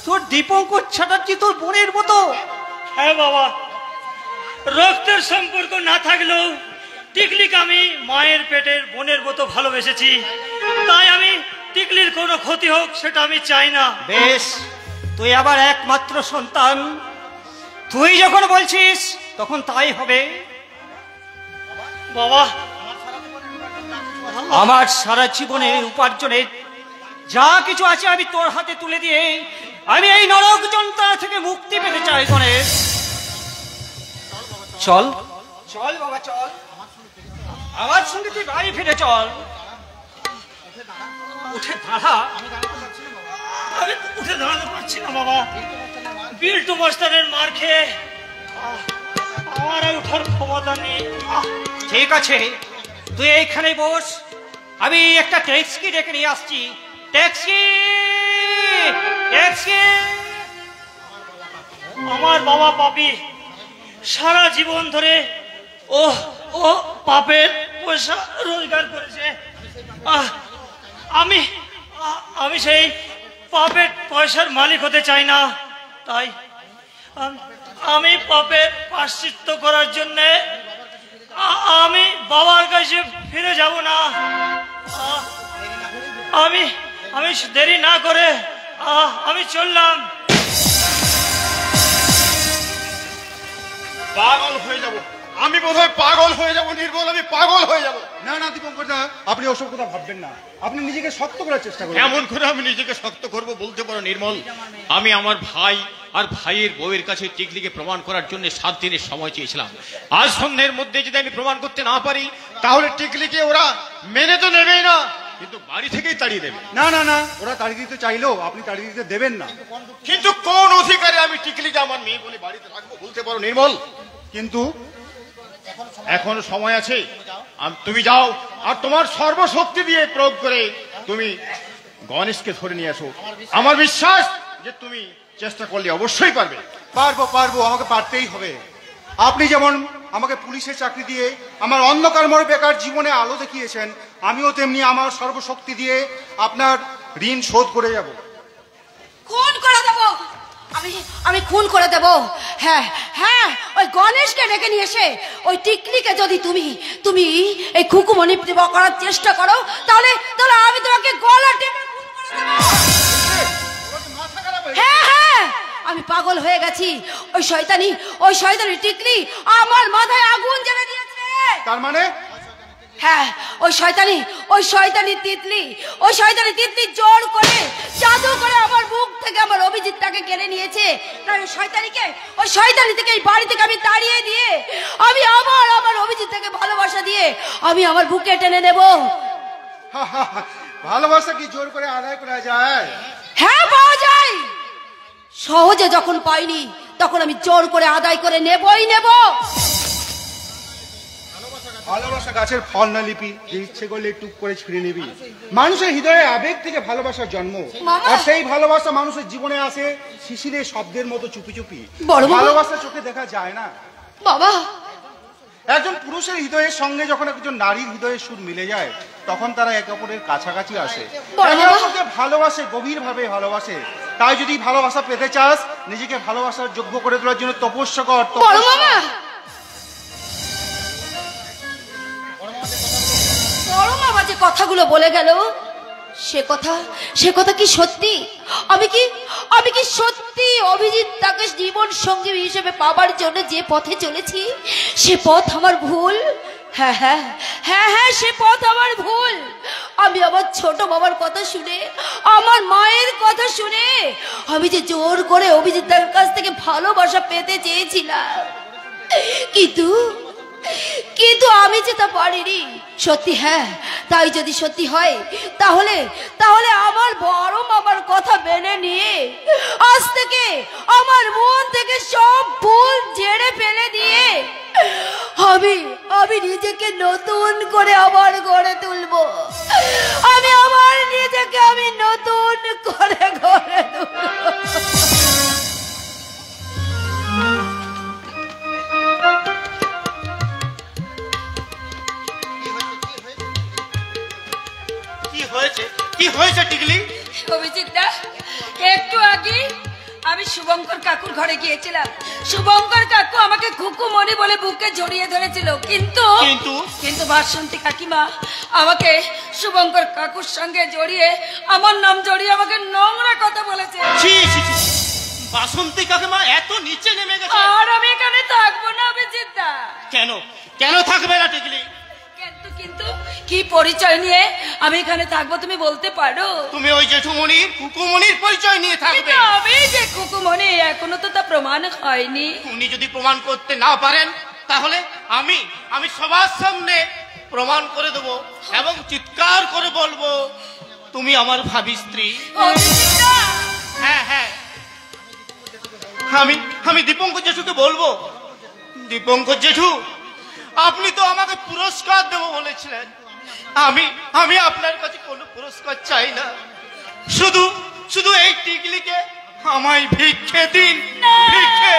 তোর দীপঙ্কর চ্যাটার্জি তোর বোনের মতো? হ্যাঁ বাবা, রক্তের সম্পর্ক না থাকলেও টিকলিকে আমি মায়ের পেটের বোনের মতো ভালোবেসেছি, তাই আমি টিকলির কোনো ক্ষতি হোক সেটা আমি চাই না। বেশ, তুই আবার একমাত্র সন্তান, তুই যখন বলছিস তখন তাই হবে। বাবা আমার সারা জীবনের উপার্জনের যা কিছু আছে আমি তোর হাতে তুলে দিয়ে আমি এই নরক যন্ত্রণা থেকে মুক্তি পেতে চাই। গণেশ চল চল বাবা চল, আমার সঙ্গে তুই বাড়ি ফিরে চল। উঠে দাঁড়া। আমি উঠে দাঁড়াতে পারছি না বাবা, বিল্টু মাস্টারের মার খেয়ে আমার আর উঠার ক্ষমতা নেই। ঠিক আছে তুই এইখানে বস, আমি একটা ট্যাক্সি ডেকে নিয়ে আসছি। Taxi taxi. আমার বাবা পাপী, সারা জীবন ধরে ও ও পাপের পয়সা রোজগার করেছে। আমি আমি সেই পাপের পয়সার মালিক হতে চাই না, তাই আমি পাপের প্রায়শ্চিত্ত করার জন্য আমি বাবার কাছে ফিরে যাব না। আমি আমি দেরি না করে আমি চললাম। পাগল হয়ে যাব আমি, বোধহয় পাগল হয়ে যাব নির্মল, আমি পাগল হয়ে যাব। না না দীপঙ্কর দা, আপনি ওসব কথা ভাববেন না, আপনি নিজেকে শক্ত করার চেষ্টা করুন। এমন করে আমি নিজেকে শক্ত করব বলতে পারো নির্মল? আমি আমার ভাই আর ভাইয়ের বউয়ের কাছে টিকলিকে প্রমাণ করার জন্য 7 দিনের সময় চেয়েছিলাম। আজ সন্ধ্যের মধ্যে যদি আমি প্রমাণ করতে না পারি তাহলে টিকলিকে ওরা মেনে তো নেবেই না। কিন্তু বাড়ি থেকেই তাড়িয়ে দেবে। না না না, ওরা তাড়িয়ে দিতে চাইলেও আপনি তাড়িয়ে দিতে দেবেন না। কিন্তু কোন অধিকারে আমি টিকলিকে আমার মেয়ে বলে বাড়িতে রাখবো বলতে পারো নির্মল? কিন্তু এখনো সময় আছে, তুমি যাও আর তোমার সর্বশক্তি দিয়ে প্রয়োগ করে তুমি গণেশকে ধরে নিয়ে আসো। আমার বিশ্বাস যে তুমি চেষ্টা করলে অবশ্যই পারবে। পারবো পারবো, আমাকে পারতেই হবে। আপনি যেমন আমাকে পুলিশের চাকরি দিয়ে আমার অন্ধকারময় বেকার জীবনে আলো দেখিয়েছেন, আমিও তেমনি আমার সর্বশক্তি দিয়ে আপনার ঋণ শোধ করে যাব। খুন করে দেব আমি খুন করে দেব। হ্যাঁ হ্যাঁ, ওই গণেশকে ডেকে নিয়ে এসে ওই টিকলিকে যদি তুমি এই খুকুমনি করার চেষ্টা করো, তাহলে আমি তোমাকে গলা টিপে খুন করে দেব। হ্যাঁ হ্যাঁ, আমি পাগল হয়ে গেছি। ওই শয়তানি টিকলি আমার মাথায় আগুন জ্বালিয়ে দিয়েছে। তার মানে? হ্যাঁ, ওই শয়তানি তিতলি জোর করে জাদু করে আমার বুক থেকে আমার অভিজিৎটাকে কেড়ে নিয়েছে। তাই ওই শয়তানি থেকে এই বাড়ি থেকে আমি তাড়িয়ে দিয়ে আমি আবার আমার অভিজিৎটাকে ভালোবাসা দিয়ে আমি আমার বুকে টেনে নেব। ভালোবাসা কি জোর করে আদায় করা যায়? হ্যাঁ, পাওয়া যায়। সহজে যখন পাইনি তখন আমি জোর করে আদায় করে নেবই নেব। ভালোবাসা গাছের ফল না লিপি, যে ইচ্ছে করলে টুক করে ছিঁড়ে নিবি। মানুষের হৃদয়ে আবেগ থেকে ভালোবাসার জন্ম, আর সেই ভালোবাসা মানুষের জীবনে আসে শিশিরের শব্দের মতো চুপি চুপি। ভালোবাসা চোখে দেখা যায় না বাবা। একজন পুরুষের হৃদয়ের সঙ্গে যখন একজন নারীর হৃদয়ের সুর মিলে যায়, তখন তারা একে অপরের কাছাকাছি আসে, একে অপরকে ভালোবাসে, গভীর ভাবে ভালোবাসে। তাই যদি ভালোবাসা পেতে চাস, নিজেকে ভালোবাসার যোগ্য করে তোলার জন্য তপস্যা কর। বড় মামা যে কথাগুলো বলে গেল, সে কথা কি সত্যি? আমি কি সত্যি অভিজিৎ তাকে জীবন সঙ্গী হিসেবে পাবার জন্য যে পথে চলেছি, সে পথ আমার ভুল? হ্যাঁ হ্যাঁ হ্যাঁ হ্যাঁ, সে পথ আমার ভুল। আমি আমার ছোট বাবার কথা শুনে, আমার মায়ের কথা শুনে আমি যে জোর করে অভিজিৎ তার কাছ থেকে ভালোবাসা পেতে চেয়েছিলাম, কিন্তু আমি যে তা পারিনি। সত্যি, হ্যাঁ, তাই যদি সত্যি হয় তাহলে আমার বড় মামার কথা মেনে নিয়ে আজ থেকে আমার মন থেকে সব ভুল ঝেড়ে ফেলে দিয়ে আমি নিজেকে নতুন করে আবার গড়ে তুলবো। আমি আমার নিজেকে নতুন করে গড়ে তুলবো। কি হয়েছে টিকলি? অভিজিৎদা, একটু আগে আমি শুভঙ্কর কাকুর ঘরে গিয়েছিলাম। শুভঙ্কর কাকু আমাকে খুকুমনি বলে বুকে জড়িয়ে ধরেছিল, কিন্তু বাসন্তী কাকিমা আমাকে শুভঙ্কর কাকুর সঙ্গে জড়িয়ে, আমার নাম জড়িয়ে আমাকে নোংরা কথা বলেছে। বাসন্তী কাকিমা এত নিচে নেমে গেছে? আর আমি এখানে থাকবো না অভিজিৎদা। কেন থাকবে না টিকলি? কিন্তু কি পরিচয় নিয়ে আমি এখানে থাকবো তুমি বলতে পারো? তুমি ওই জেঠুমনির খুকুমনির পরিচয় নিয়ে থাকবে। আমি যে খুকুমনি, এখনো তো তা প্রমাণ হয়নি। উনি যদি প্রমাণ করতে না পারেন, তাহলে আমি সবার সামনে প্রমাণ করে দেবো এবং চিৎকার করে বলবো তুমি আমার ভাবি স্ত্রী। হ্যাঁ হ্যাঁ, আমি দীপঙ্কর জেঠুকে বলবো, দীপঙ্কর জেঠু, আপনি তো আমাকে পুরস্কার দেবো বলেছিলেন। আমি আপনার কাছে কোনো পুরস্কার চাই না, শুধু এই টিকলিকে আমায় ভিক্ষে দিন। ভিক্ষে।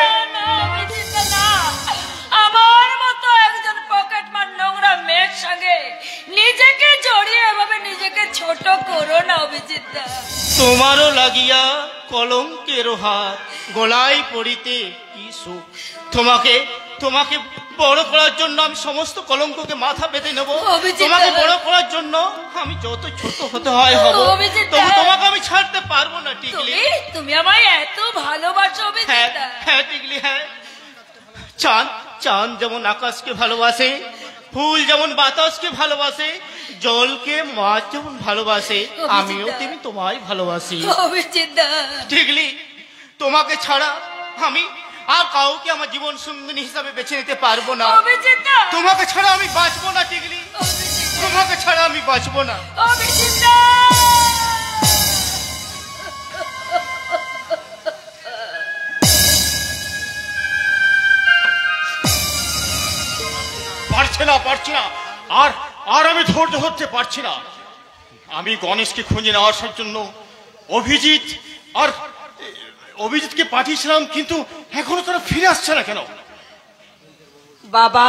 আমার মতো একজন পকেটমার নোংরা মেয়ের সঙ্গে নিজেকে জড়িয়ে এভাবে নিজেকে ছোট করো না অভিজিৎদা। তোমারও লাগিয়া কলঙ্কের হাত, গলায় পড়িতে কি সুখ। তোমাকে বড় করার জন্য আমি সমস্ত কলঙ্ককে মাথা পেতে নেব। তোমাকে বড় করার জন্য আমি যত ছোট হতে হয় হব, তবু তোমাকে আমি ছাড়তে পারবো না টিকলি। তুমি আমায় এত ভালোবাসো অভিজিৎদা? হ্যাঁ টিকলি, হ্যাঁ। চাঁদ যেমন আকাশকে ভালোবাসে, ফুল যেমন বাতাসকে ভালোবাসে, জলকে মাছ যেমন ভালোবাসে, আমিও তেমনি তোমায় ভালোবাসি টিকলি। তোমাকে ছাড়া আমি আর কাউকে আমার জীবন সঙ্গিনী হিসাবে বেছে নিতে পারবো না। তোমাকে ছাড়া আমি বাঁচবো না টিকলি। তোমাকে ছাড়া আমি বাঁচবো না। অভিজিৎ দা! পারছি না আর আর আমি ধৈর্য ধরতে পারছি না। আমি গণেশকে খুঁজে নেওয়ার জন্য অভিজিৎকে পাঠিয়েছিলাম, কিন্তু এখনো তারা ফিরে আসছে না কেন? বাবা,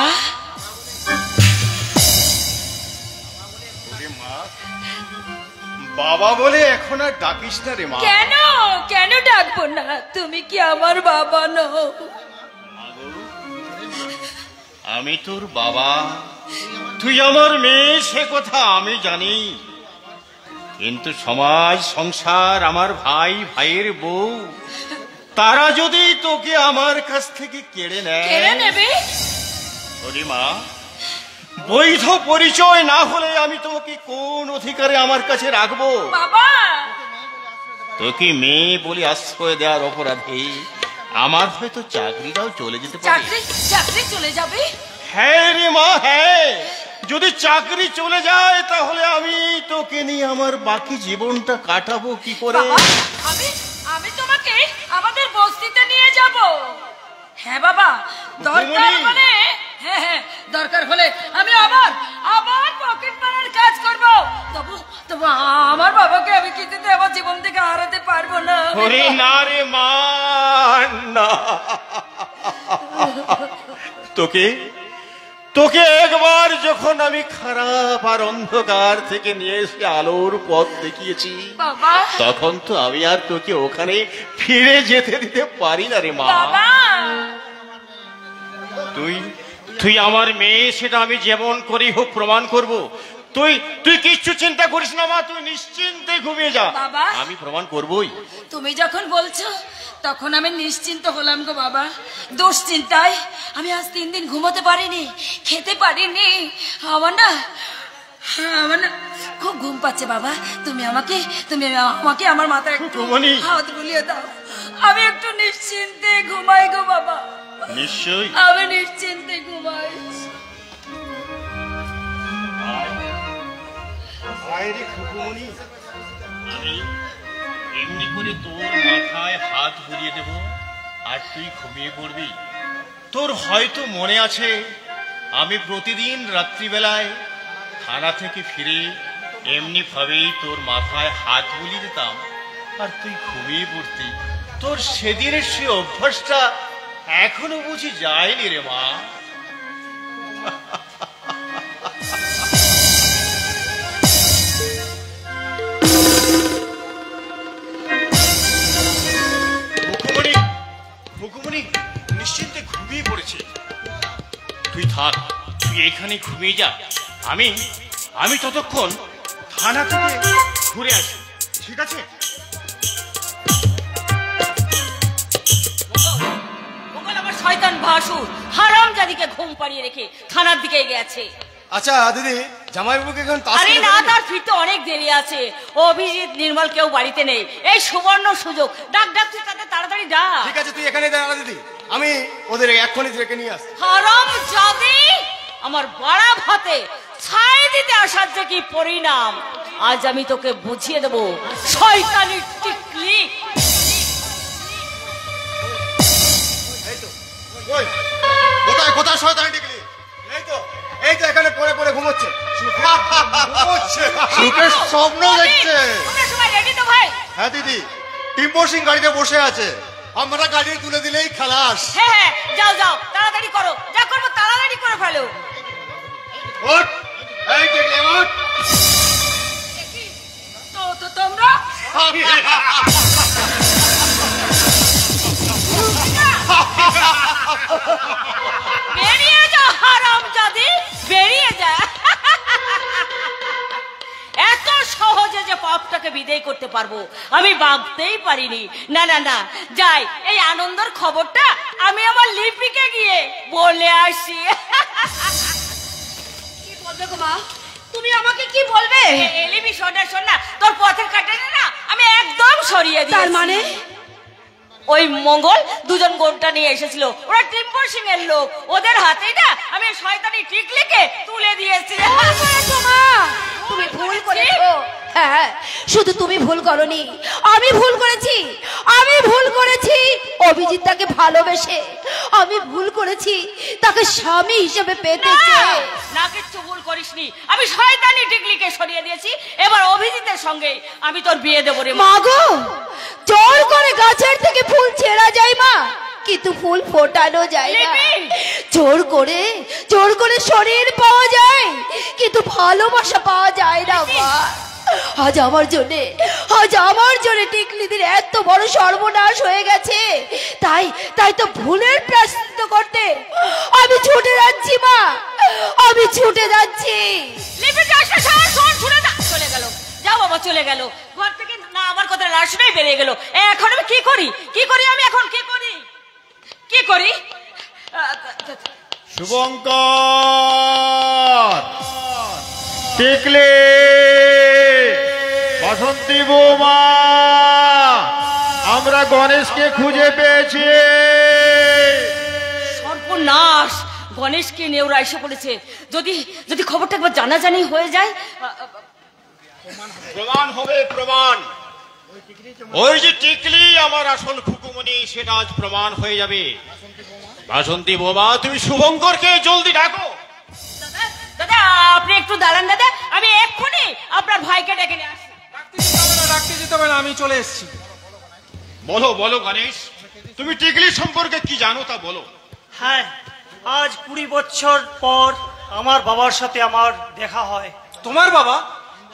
বাবা বলে এখন আর ডাকিস না রে মা। কেন কেন ডাকবো না? তুমি কি আমার বাবা নও? আমি তোর বাবা, তুই আমার মেয়ে, সে কথা আমি জানি, কিন্তু সমাজ সংসার, আমার ভাই ভাইয়ের বউ, তারা যদি তোকে আমার কাছ থেকে কেড়ে নেবে, মা, বৈধ পরিচয় না হলে আমি তোমাকে কোন অধিকারে আমার কাছে রাখবো? বাবা, তোকে মেয়ে বলে আশ্রয় দেওয়ার অপরাধে আমার হয়তো চাকরিটাও চলে যেতে পারে। চাকরি চলে যাবে? হ্যাঁ রে মা, হ্যাঁ। যদি চাকরি চলে যায় তাহলে আমি তোকে নিয়ে আমার বাকি জীবনটা কাটাবো কি করে? আমি তোমাকে আমাদের বস্তিতে নিয়ে যাব। হ্যাঁ বাবা, দরকার হলে আমি আবার পকেট মারার কাজ করব। তবু আমার বাবাকে আমি কিছুতে আমার জীবন থেকে হারাতে পারবো না। ওরে না রে মা, না। তোকে একবার যখন আমি খারাপ আর অন্ধকার থেকে নিয়ে এসে আলোর পথ দেখিয়েছি, তখন তো আমি আর তোকে ওখানে ফিরে যেতে দিতে পারি না রে মা। তুই আমার মেয়ে, সেটা আমি যেমন করেই হোক প্রমাণ করব। তুই কিচ্ছু চিন্তা করিস না মা, তুই নিশ্চিন্তে ঘুমিয়ে যা, আমি প্রমাণ করবই। তুমি যখন বলছো তখন আমি নিশ্চিন্ত হলাম গো বাবা। দুশ্চিন্তায় আমি আজ 3 দিন ঘুমোতে পারিনি, খেতে পারিনি। আমার না খুব ঘুম পাচ্ছে বাবা। তুমি আমাকে আমার মাথায় একটু হাত বুলিয়ে দাও, আমি একটু নিশ্চিন্তে ঘুমাই গো বাবা। নিশ্চয়ই আমি নিশ্চিন্তে ঘুমাই। আমি এমনি করে তোর মাথায় হাত বুলিয়ে দেব আর তুই ঘুমিয়ে পড়বি। তোর হয়তো মনে আছে, আমি প্রতিদিন রাত্রিবেলায় থানা থেকে ফিরে এমনি ভাবেই তোর মাথায় হাত বুলিয়ে দিতাম আর তুই ঘুমিয়ে পড়তি। তোর সেদিনের সে অভ্যাসটা এখনো বুঝি যায়নি রে মা। নিশ্চিন্তে ঘুমিয়ে পড়েছে, তুই থাক, তুই এখানে ঘুমিয়ে যা। আমি ততক্ষণ থানা থেকে ঘুরে আসি, ঠিক আছে? আমার শয়তান ভাসুর হারামজাদিকে ঘুম পাড়িয়ে রেখে থানার দিকে গেছে। আচ্ছা দিদি, জামাইবাবুকে এখন আরে না, তার ফিরতে অনেক দেরি আছে। অভিজিৎ, নির্মল কেউ বাড়িতে নেই, এই সুবর্ণ সুযোগ। ডাক তুই তাদের তাড়াতাড়ি ডাক। ঠিক আছে, তুই এখানে দাঁড়া দিদি, আমি ওদের এক্ষুনি রেখে নিয়ে আসছি। হারামজাদি, আমার বাড়া ভাতে ছাই দিতে আসার যে কি পরিণাম আজ আমি তোকে বুঝিয়ে দেবো। শয়তানি টিকলি, কোথায় শয়তানি টিকলি? এই তো এখানে পড়ে পড়ে ঘুমোচ্ছে। সুখের স্বপ্ন দেখছে। রেডি তো ভাই? হ্যাঁ দিদি, টিম্পো সিং গাড়িতে বসে আছে, আমরা গাড়ি তুলে দিলেই খালাস। হ্যাঁ, যাও তাড়াতাড়ি করো, যা করবো তাড়াতাড়ি করে ফেলো। ওঠ, এই টিকলি ওঠ। তো তোমরা বেরিয়ে যাও হারামজাদি, বেরিয়ে যা। এত সহজে যে পাপটাকে বিদায় করতে পারবো আমি ভাবতেই পারিনি। না, যাই, এই আনন্দের খবরটা আমি আমার লিপিকে গিয়ে বলে আসি। কি বলবে গো মা? তুমি আমাকে কি বলবে? লিপি, শোন না, তোর পথের কাটানে না আমি একদম সরিয়ে দিই। তার মানে ওই মঙ্গল দুজন গোমটা নিয়ে এসেছিল, ওরা টিম্বর সিং এর লোক, ওদের হাতেই না আমি শয়তানি টিকলিকে তুলে দিয়েছি। তুমি ভুল করেছো। হ্যাঁ, শুধু তুমি ভুল করনি, আমি ভুল করেছি। আমি ভুল করেছি অভিজিৎ তাকে ভালোবেসে, আমি ভুল করেছি তাকে স্বামী হিসেবে পেতে চেয়ে। না, কিচ্ছু ভুল করিসনি। আমি শয়তানি টিকলিকে সরিয়ে দিয়েছি, এবার অভিজিতের সঙ্গে আমি তোর বিয়ে দেবো রে। মা গো, জোর করে গাছের থেকে ফুল ছেঁড়া যায় মা, কিন্তু ফুল ফোটানো যায় না। জোর করে শরীর পাওয়া যায়, কিন্তু ভালোবাসা পাওয়া যায় না মা। আজ আমার জন্য টিকলিদের এত বড় সর্বনাশ হয়ে গেছে। তাই তো ভুলের প্রায়শ্চিত্ত করতে আমি ছুটে যাচ্ছি মা, আমি ছুটে যাচ্ছি। চলে গেল, যাও বাবা, চলে গেল ঘর থেকে। না, আমার কথা না শুনেই বেরিয়ে গেল। এখন আমি কি করি? আমি এখন কি করি? শুভঙ্কর, টিকলি, বাসন্তী বৌমা, আমরা গণেশকে খুঁজে পেয়েছি। সর্বনাশ, গণেশকে নিয়ে ওরা এসে পড়েছে। যদি খবরটা একবার জানাজানি হয়ে যায়। প্রমাণ হবে, প্রমাণ। ওই যে টিকলি আমার আসল খুকুমনি, সেটা আজ প্রমাণ হয়ে যাবে। বাসন্তী বৌমা, তুমি শুভঙ্করকে জলদি ডাকো। দাদা, আপনি একটু দাঁড়ান দাদা, আমি এক্ষুনি আপনার ভাইকে ডেকে নিয়ে আসি। ডাকতে যেতে হবে না, আমি চলে এসেছি। বলো গণেশ, তুমি টিকলি সম্পর্কে কি জানো তা বলো। হ্যাঁ, আজ 20 বছর পর আমার বাবার সাথে আমার দেখা হয়। তোমার বাবা?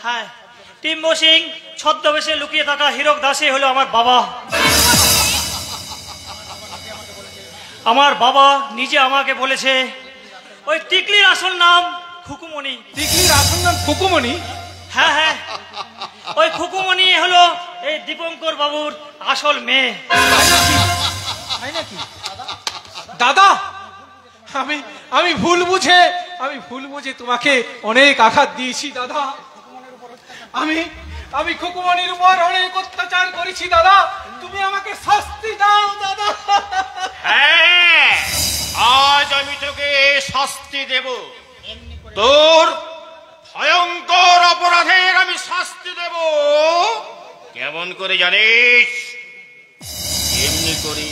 হ্যাঁ, টিম্বর সিং ছদ্মবেশে লুকিয়ে থাকা হীরক দাসে হলো আমার বাবা। আমার বাবা নিজে আমাকে বলেছে ওই টিকলির আসল নাম খুকুমণি। টিকলির আসল নাম খুকুমণি? হ্যাঁ, ওই খুকুমণি হলো এই দীপঙ্কর বাবুর আসল মেয়ে। নাকি দাদা? আমি ভুল বুঝে তোমাকে অনেক আঘাত দিয়েছি দাদা। আমি খুকুমণির উপর অনেক অত্যাচার করেছি দাদা, তুমি আমাকে শাস্তি দাও দাদা। হ্যাঁ, আজ আমি তোকে শাস্তি দেব। তোর ভয়ঙ্কর অপরাধের আমি শাস্তি দেব। কেমন করে জানিস? এমনি করি,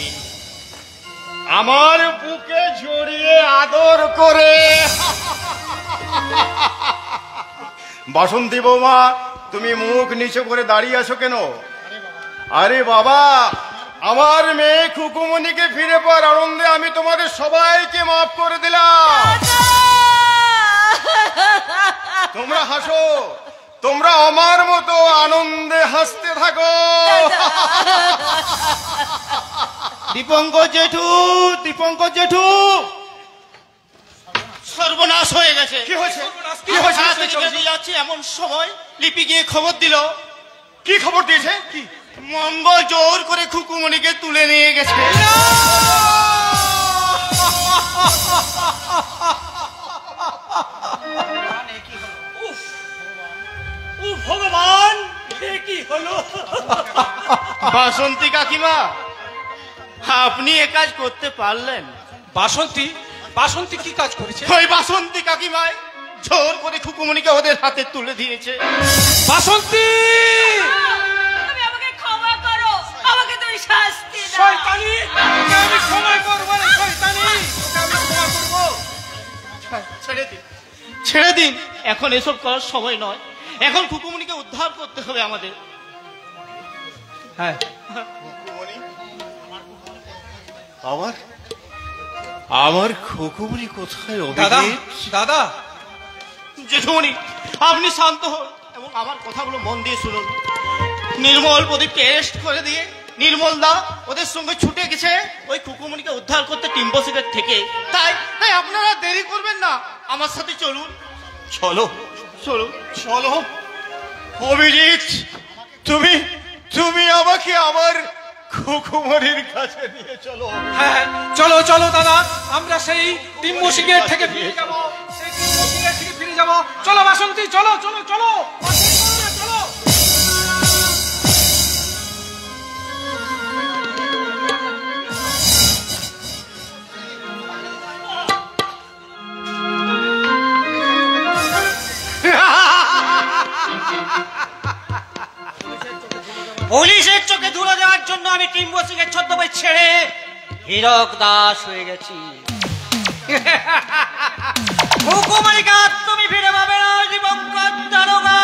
আমার বুকে জড়িয়ে আদর করে। বাসন্তী বৌমা, তুমি মুখ নিচু করে দাঁড়িয়ে আছো কেন? আরে বাবা, আমার মেয়ে খুকুমণিকে ফিরে পাওয়ার আনন্দে আমি তোমাদের সবাইকে মাফ করে দিলাম। তোমরা হাসো, তোমরা আমার মতো আনন্দে হাসতে থাকো। দীপঙ্কর জেঠু, সর্বনাশ হয়ে গেছে। কি হয়েছে? যাচ্ছে এমন সময় লিপি গিয়ে খবর দিল। কি খবর দিয়েছে? কি? মঙ্গল জোর করে খুকুমণিকে তুলে নিয়ে গেছে। ভগবান, কি হলো? বাসন্তী কাকিমা, আপনি এ কাজ করতে পারলেন? বাসন্তী কি কাজ করেছে? ওই বাসন্তী কাকিমায় জোর করে খুকুমণিকে ওদের হাতে তুলে দিয়েছে। বাসন্তী, তুমি আমাকে ক্ষমা করো, আমাকে তুমি শাস্তি দাও। শয়তানি, আমি ক্ষমা করব না। শয়তানি, আমি ক্ষমা করব। ছেড়ে দিন, এখন এসব করার সময় নয়। এখন খুকুমণিকে উদ্ধার করতে হবে আমাদের। হ্যাঁ, আমার খুকুমণি কোথায়? দাদা, জেঠুমণি, আপনি শান্ত হন এবং আমার কথাগুলো মন দিয়ে শুনুন। নির্মল প্রদীপকে অ্যারেস্ট করে দিয়ে নির্মল দা ওদের সঙ্গে ছুটে গেছে ওই খুকুমণিকে উদ্ধার করতে টিম্বর সিংয়ের থেকে। তাই আপনারা দেরি করবেন না, আমার সাথে চলুন। চলো। অভিজিৎ, তুমি আমাকে আমার খুকুমণির কাছে নিয়ে চলো। হ্যাঁ, চলো দাদা, আমরা সেই টিম্বর সিংয়ের থেকে ফিরে যাব। চলো বাসন্তী, চলো। পুলিশের চোখে ধুলো দেওয়ার জন্য আমি টিম্বু সিং এর ছদ্মবেশ ছেড়ে হীরক দাস হয়ে গেছি। হুকুমারিকা তুমি ফিরে পাবে না দিবঙ্কর দারোগা।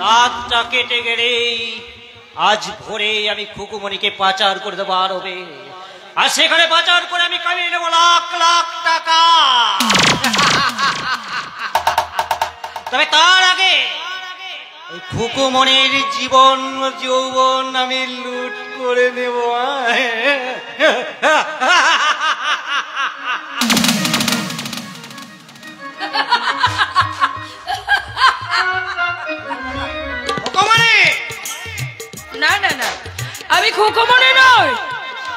রাতটা কেটে গেলে আজ ভোরে আমি খুকুমণিকে পাচার করে দেবো আরবে, আর সেখানে পাচার করে আমি কামিয়ে নেবো লাখ লাখ টাকা। তবে তার আগে ওই খুকুমণির জীবন যৌবন আমি লুট করে নেব। না না না, আমি খুকুমণি নই,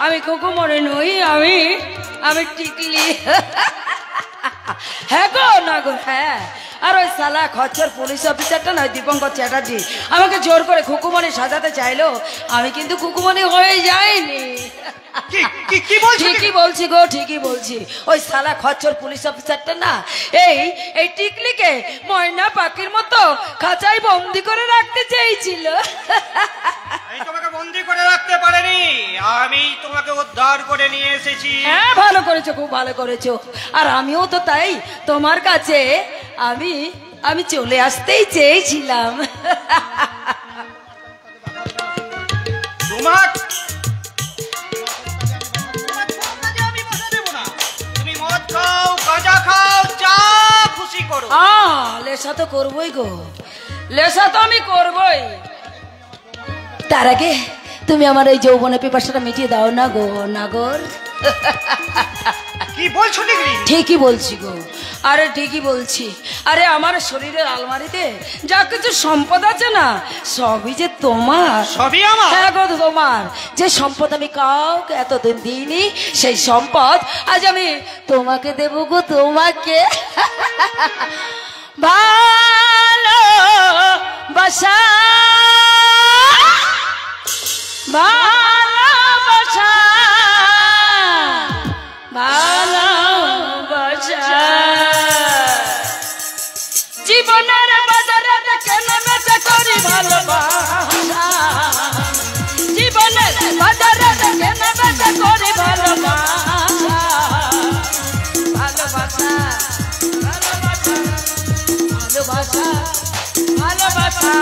আমি খুকুমণি নই, আমি টিকলি। হ্যাঁ গো, না গো, হ্যাঁ। আর ওই সালা খচ্চর পুলিশ অফিসারটা নয় দীপঙ্কর চ্যাটার্জি আমাকে জোর করে খুকুমণি সাজাতে চাইলো, আমি কিন্তু খুকুমণি হয়ে যাইনি। ঠিকই বলছি গো, ঠিকই বলছি। ওই সালা খচ্চর পুলিশ অফিসারটা না এই টিকলিকে ময়না পাখির মতো খাঁচায় বন্দি করে রাখতে চেয়েছিল। তোমাকে বন্দি করে রাখতে পারেনি, আমি তোমাকে উদ্ধার করে নিয়ে এসেছি। হ্যাঁ, ভালো করেছো, খুব ভালো করেছো। আর আমিও তো তাই তোমার কাছে আমি চলে আসতেই চেয়েছিলাম। তোমার তুমি মদ খাও, গাঁজা খাও, যা খুশি করো। লেসা তো করবোই গো, লেসা তো আমি করবোই। তার আগে তুমি আমার এই যৌবনের পিপাসাটা মিটিয়ে দাও না গো, নাগর। কি বলছো টিকলি? ঠিকই বলছি গো, আরে ঠিকই বলছি। আরে আমার শরীরের আলমারিতে যা কিছু সম্পদ আছে না, সবই যে তোমার। সবই আমার? হ্যাঁ গো, তোমার। যে সম্পদ আমি কাউকে এতদিন দিইনি, সেই সম্পদ আজ আমি তোমাকে দেব গো, তোমাকে। ভালোবাসা ভালোবাসা ভালোবাসা জীবনের বাজারে কেন বেচা করি ভালোবাসা, জীবনের বাজারে কেন বেচা করি ভালোবাসা, ভালোবাসা ভালোবাসা ভালোবাসা ভালোবাসা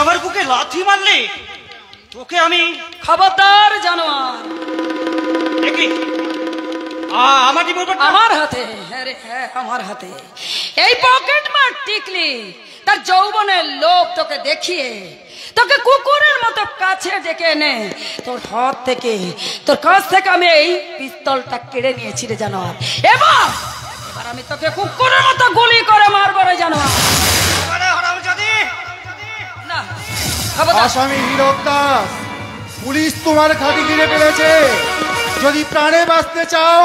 আমার বুকে লাথি মারলে তোকে আমি খবরদার জানোয়ার। আমার হাতে, হ্যাঁ আমার হাতে এই পকেট মার টিকলি তার যৌবনের লোভ তোকে দেখিয়ে তোকে কুকুরের মতো কাছে ডেকে এনে তোর হাত থেকে, তোর কাছ থেকে আমি এই পিস্তলটা কেড়ে নিয়েছি রে জানোয়ার। এবার আমি তোকে কুকুরের মতো গুলি করে মারবো রে জানোয়ার। আসামি হীরক দাস, পুলিশ তোমার ঘাঁটি ঘিরে ফেলেছে। যদি প্রাণে বাঁচতে চাও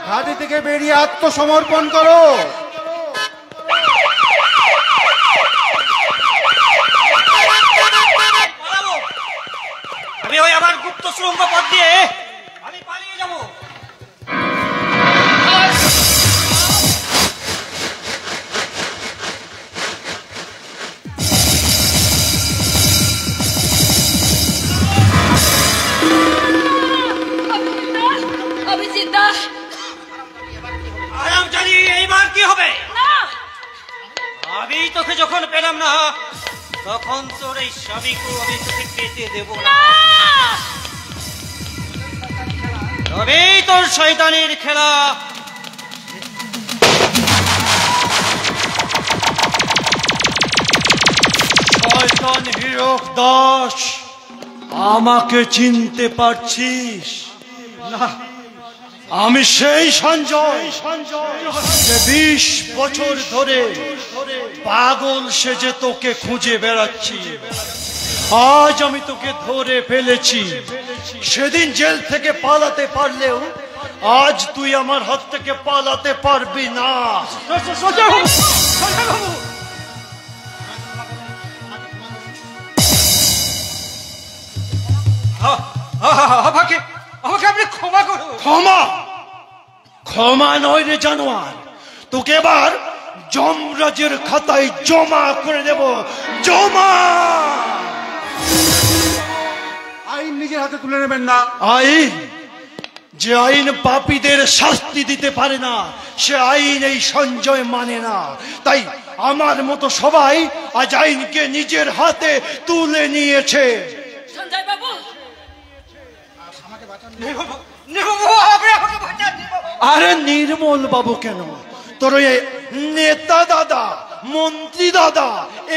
ঘাঁটি থেকে বেরিয়ে আত্মসমর্পণ করো। আমি ওই আমার গুপ্ত সুড়ঙ্গ পথ দিয়ে আমি পালিয়ে যাব। তখন তোর এই স্বামীকেও আমি তোকে পেতে দেব না। তবেই তোর শয়তানের খেলা। শয়তান হীরক দাস, আমাকে চিনতে পারছিস না? আমি সেই সঞ্জয় যে 20 বছর ধরে পাগল সেজে তোকে খুঁজে বেড়াচ্ছি। আজ আমি তোকে ধরে ফেলেছি। সেদিন জেল থেকে পালাতে পারলেও আজ তুই আমার হাত থেকে পালাতে পারবি না। আমাকে আপনি ক্ষমা করুন। ক্ষমা? ক্ষমা নয় রে জানোয়ার, তোকে এবার যমরাজের খাতায় জমা করে দেব। জমা। আইন নিজের হাতে তুলে নেবেন না। আইন? যে আইন পাপীদের শাস্তি দিতে পারে না, সে আইন এই সঞ্জয় মানে না। তাই আমার মতো সবাই আজ আইনকে নিজের হাতে তুলে নিয়েছে। সঞ্জয় বাবু, আরে নির্মল বাবু কেন? তোর ওই নেতা দাদা, মন্ত্রী দাদা,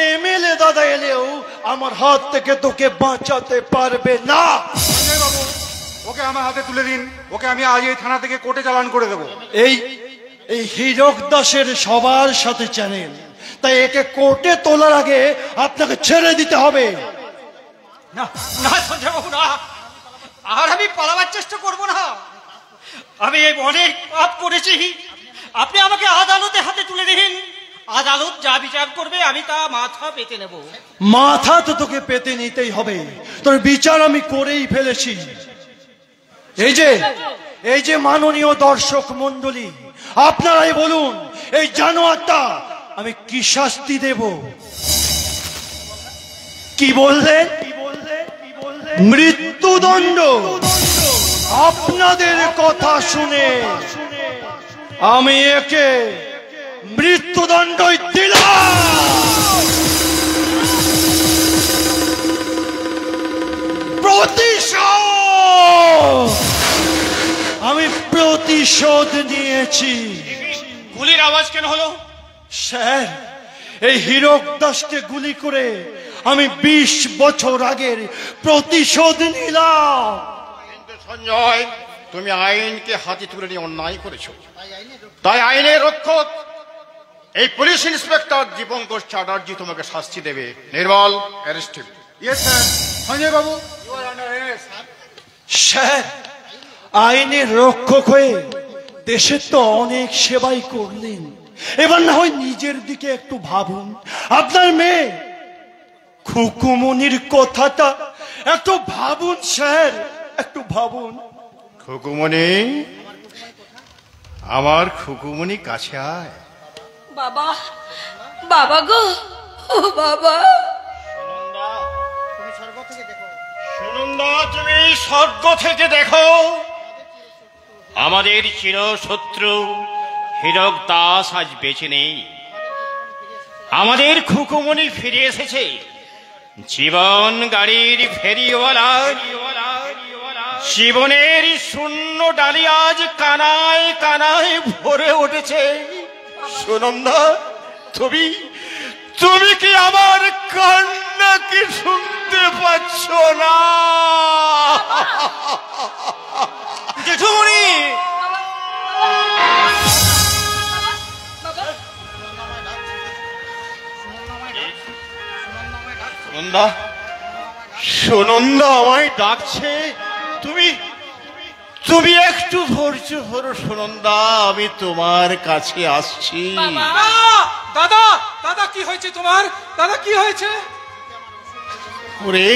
এমএলএ দাদা এলেও আমার হাত থেকে তোকে বাঁচাতে পারবে না। সঞ্জয় বাবু, ওকে আমার হাতে তুলে দিন। ওকে আমি আজ এই থানা থেকে কোর্টে চালান করে দেবো। এই হীরক দাসের সবার সাথে চ্যানেল, তাই একে কোর্টে তোলার আগে আপনাকে ছেড়ে দিতে হবে। না না সঞ্জয় বাবু, না, আর আমি পালাবার চেষ্টা করব না। আমি অনেক পাপ করেছি। আপনি আমাকে আদালতে হাতে তুলে দিন। আদালত যা বিচার করবে আমি তা মাথা পেতে নেব। মাথা তো তোকে পেতে নিতেই হবে। তোর বিচার আমি করেই ফেলেছি। এই যে মাননীয় দর্শক মন্ডলী, আপনারাই বলুন এই জানোয়ারটা আমি কি শাস্তি দেব? কি বললেন? মৃত্যুদণ্ড? আপনাদের কথা শুনে আমি একে মৃত্যুদণ্ডই দিলাম। প্রতিশোধ! আমি প্রতিশোধ নিয়েছি। গুলির আওয়াজ কেন হলো? স্যার, এই হীরক দাসকে গুলি করে আমি 20 বছর আগের প্রতিশোধ নিলাম। কিন্তু সঞ্জয়, তুমি আইনকে হাতে তুলে নিয়ে অন্যায় করেছো। তাই আইনের রক্ষক এই পুলিশ ইন্সপেক্টর দীপঙ্কর চ্যাটার্জি তোমাকে শাস্তি দেবে। Nirmal, arrest. Yes sir. Sanjay babu, you are under arrest. Sir, আইনের রক্ষক হয়ে দেশের তো অনেক সেবাই করলেন, এবার না হয় নিজের দিকে একটু ভাবুন। আপনার মেয়ে খুকুমনির কথাটা একটু ভাবুন স্যার, একটু ভাবুন। খুকুমনি, আমার খুকুমনি কাছে আয়। বাবা, বাবা গো, ও বাবা। সুনন্দা, তুমি স্বর্গ থেকে দেখো। আমাদের চিরশত্রু হীরক দাস আজ বেঁচে নেই। আমাদের খুকুমনি ফিরে এসেছে। জীবন গাড়ির ফেরিওয়ালা জীবনের শূন্য ডালি আজ কানায় কানায় ভরে উঠেছে। সুনন্দা, তুমি কি আমার কান্না কি শুনতে পাচ্ছ না? জেঠুমণি, সুনন্দা, সুনন্দা আমায় ডাকছে। তুমি একটু ধৈর্য ধরো সুনন্দা, আমি তোমার কাছে আসছি। দাদা, দাদা কি হয়েছে তোমার? দাদা কি হয়েছে? ওরে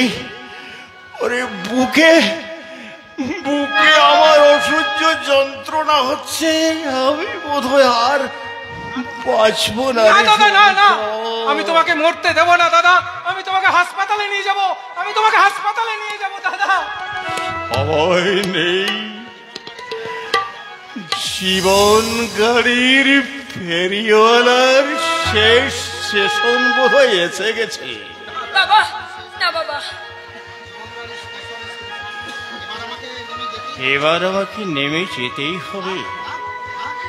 ওরে, বুকে আমার অসহ্য যন্ত্রণা হচ্ছে। আমি বোধহয় আর বাঁচবো না। দাদা, না না, আমি তোমাকে মরতে দেব না দাদা। আমি তোমাকে হাসপাতালে নিয়ে যাব। আমি তোমাকে হাসপাতালে নিয়ে যাব দাদা। ভয় নেই। জীবন গাড়ির ফেরিওয়ালার শেষ স্টেশন বোধহয় এসে গেছে। বাবা না বাবা, এবার আমাকে নেমে যেতেই হবে।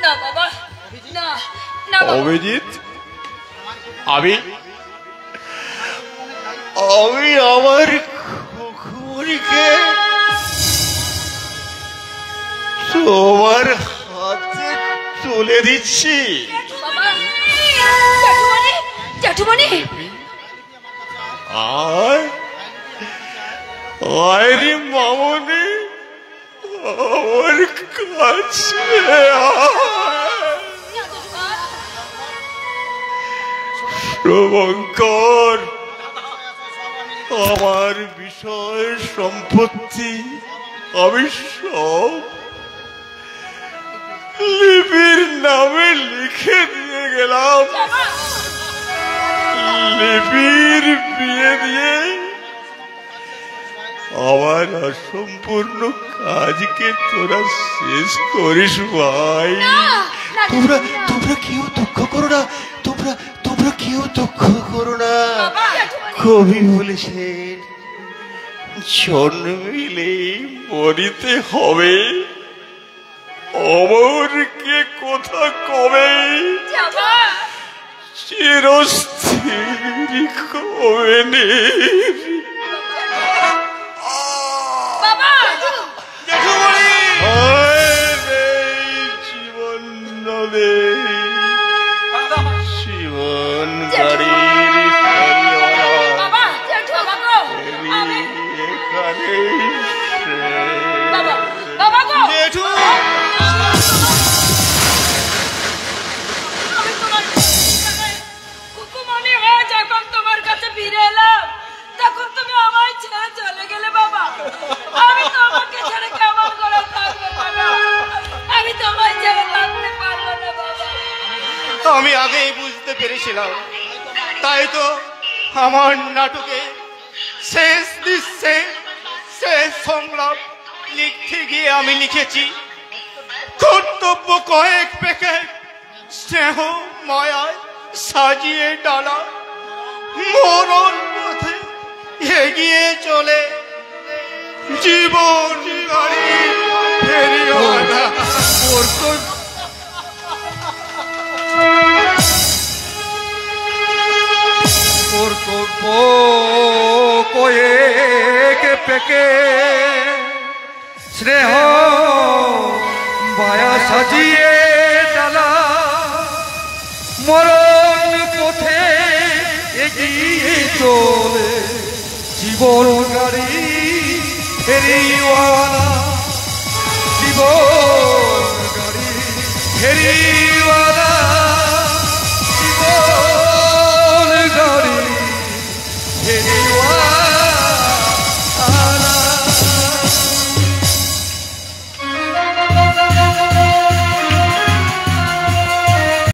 না বাবা, না না বাবা। অভিজিৎ, আমি আমার খুকুমণিকে তোমার হাতে তুলে দিচ্ছি। বাবা, জ্যাঠুমণি, জ্যাঠুমণি, আরে মামনি, আমার কাছে শুভঙ্কর, আমার বিষয় সম্পত্তি আমি সব লিপির নামে লিখে দিয়ে গেলাম। লিপির বিয়ে দিয়ে আমার অসম্পূর্ণ কাজকে তোরা শেষ করিস ভাই। তোমরা কেউ দুঃখ করো না, তোমরা কেউ দুঃখ করো না। কবি বলেছেন জন্মিলে মরিতে হবে, অমরকে কথা কবে, চিরস্থির কবে নে। জীবন নদে জীবন গাড়ির কুকুমণি হয়ে যখন তোমার কাছে ফিরে এলাম, তখন তুমি আমায় ছেড়ে চলে গেলে বাবা। আমি তোমাকে ছেড়ে কেমন করে থাকবো বাবা? আমি তোমায় ছেড়ে থাকতে পারবো না বাবা। আমি আগেই বুঝতে পেরেছিলাম, তাই তো আমার নাটকে শেষ দৃশ্যে শেষ সংলাপ লিখতে গিয়ে আমি লিখেছি, কর্তব্য কয়েক প্যাকেট স্নেহ মায়ায় সাজিয়ে ডালা, মরণ পথে এগিয়ে চলে জীবন গাড়ি ফেরিওয়ালা। কর্তব্য কয়েক পেকে স্নেহ মায়া সাজিয়ে ডালা, মরণ পথে এগিয়ে চলে জীবন গাড়ি ফেরিওয়ালা, জীবন গাড়ি ফেরিওয়ালা।